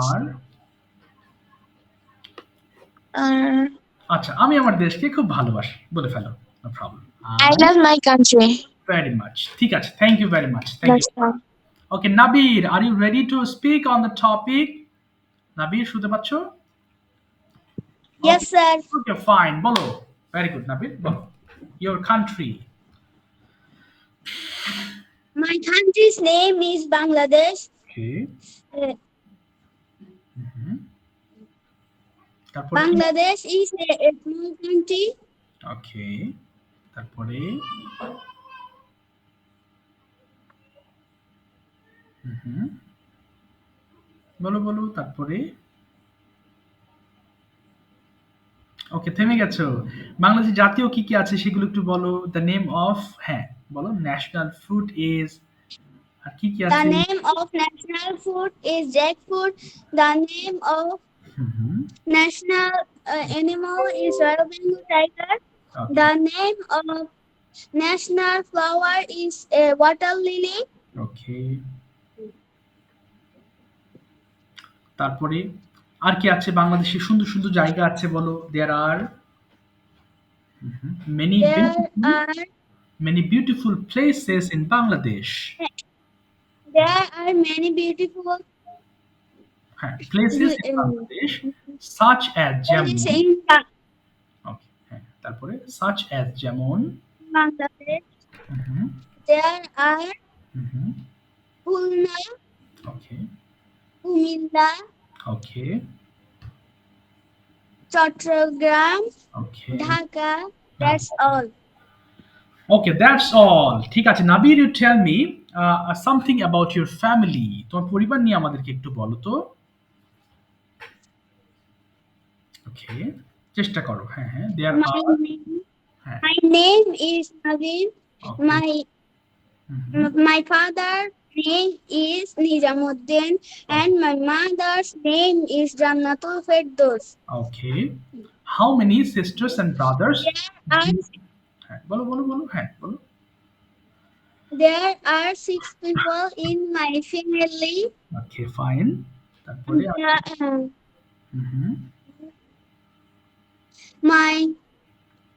আর আচ্ছা, আমি আমার দেশকে খুব ভালোবাসি বলে ফেলো। No problem. I love my country. Very much. ঠিক আছে, thank you very much. Thank you. Okay, Nabir, are you ready to speak on the topic? Nabir, শুনতে পাচ্ছ? Yes, sir. Okay, fine. Bolo. Very good, Nabil. Bolo. Your country. My country's name is Bangladesh. Okay. Uh, তারপরে কি? Bangladesh is a small country. ওকে, তারপরে বলো বলো তারপরে। ওকে, থেমে গেছো। বাংলাদেশের জাতীয় কি কি আছে সেগুলো একটু বলো। দ্য নেম অফ, হ্যাঁ বলো, ন্যাশনাল ফ্রুট ইজ, আর কি কি The আছে? name of national food is jackfruit. The name of hmm, national animal is Royal Bengal tiger. Okay The name of national flower is a water lily. ওকে, তারপরে আর কি আছে? বাংলাদেশে সুন্দর সুন্দর জায়গা আছে বলো। There are many There beautiful places in Bangladesh. are many beautiful হ্যাঁ, places in Bangladesh such as যেমন, places in ওকে হ্যাঁ, তারপরে such as যেমন, Bangladesh. Hmm There are hmm, Khulna, okay Kumilla, okay Chattogram, okay Dhaka. That's all. Okay, that's all. ঠিক আছে Nabir, you tell me something about your family. তোমার পরিবার নিয়ে আমাদেরকে একটু বলো তো। ওকে, চেষ্টা করো। হ্যাঁ হ্যাঁ, দেয়ার My আর, name, হ্যাঁ my name is Naveen. Okay My father's name is Nizamuddin and my mother's name is Jannatul Firdaus. Okay, how many sisters and brothers? হ্যাঁ বলো বলো বলো, হ্যাঁ বলো। There are 6 people in my family. Okay fine, তারপরে হুম My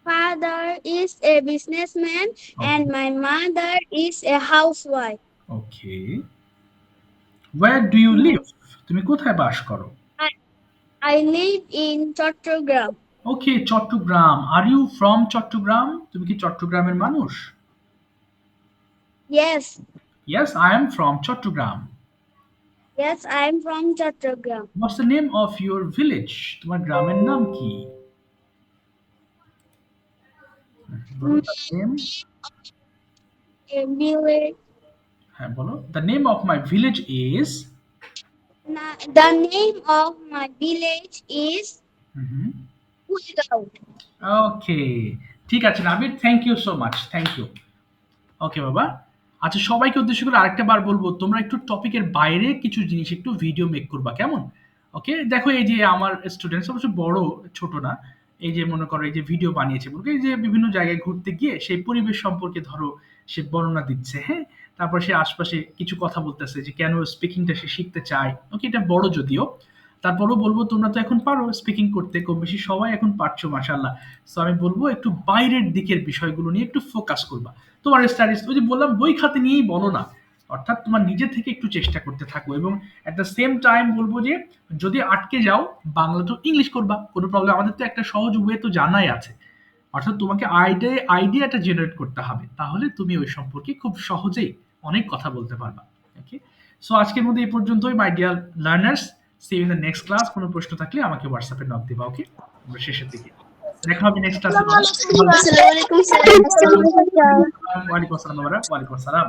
father is a businessman and my mother is a housewife. Okay, where do you live? তুমি কোথায় বাস করো? I live in Chattogram. Okay, Chattogram. Are you from Chattogram? তুমি কি চট্টগ্রামের মানুষ? Yes, yes, I am from Chattogram. yes, I am from Chattogram. What's the name of your village? তোমার গ্রামের নাম কি? বলো দ্য নেম। A village. হ্যাঁ বলো, the name of my village is. The name of my village is Kulgaon. Okay, ঠিক আছে Nabir, thank you so much, thank you. Okay বাবা। আচ্ছা, সবাইকে উদ্দেশ্য করে আরেকটা বার বলবো, তোমরা একটু টপিকের বাইরে কিছু জিনিস একটু ভিডিও মেক করবা, কেমন? ওকে, দেখো এই যে আমার স্টুডেন্টস, অবশ্য বড় ছোট না, এই যে মনে করো এই যে ভিডিও বানিয়েছে, বলবে এই যে বিভিন্ন জায়গায় ঘুরতে গিয়ে সেই পরিবেশ সম্পর্কে ধরো সে বর্ণনা দিচ্ছে, হ্যাঁ, তারপর সে আশপাশে কিছু কথা বলতেছে যে কেন স্পিকিংটা সে শিখতে চায়। ওকে, এটা বড় যদিও, তারপরেও বলবো তোমরা তো এখন পারো স্পিকিং করতে, কম বেশি সবাই এখন পারছো মাশাআল্লাহ। সো আমি বলবো একটু বাইরের দিকের বিষয়গুলো নিয়ে একটু ফোকাস করবা। তোমার স্টাডিজ, ওই যে বললাম, বই খাতে নিয়েই বলো না, অর্থাৎ তোমার নিজে থেকে একটু চেষ্টা করতে থাকো, এবং অ্যাট দ্য সেম টাইম বলবো যে যদি আটকে যাও বাংলা তো ইংলিশ করবা, কোনো প্রবলেম। আমাদের তো একটা সহজ ওয়ে তো জানাই আছে, অর্থাৎ তোমাকে আইডিয়াটা জেনারেট করতে হবে, তাহলে তুমি ওই সম্পর্কে খুব সহজেই অনেক কথা বলতে পারবা। ওকে, সো আজকের মধ্যে এই পর্যন্তই my dear learners. See you in the next class. কোনো প্রশ্ন থাকলে আমাকে হোয়াটসঅ্যাপে নক দিবা। ওকে, আমরা শেষের দিকে দেখা হবে নেক্সট ক্লাসে। Assalamualaikum, sir. ওয়ালাইকুম আসসালাম বাবা। ওয়ালাইকুম আসসালাম।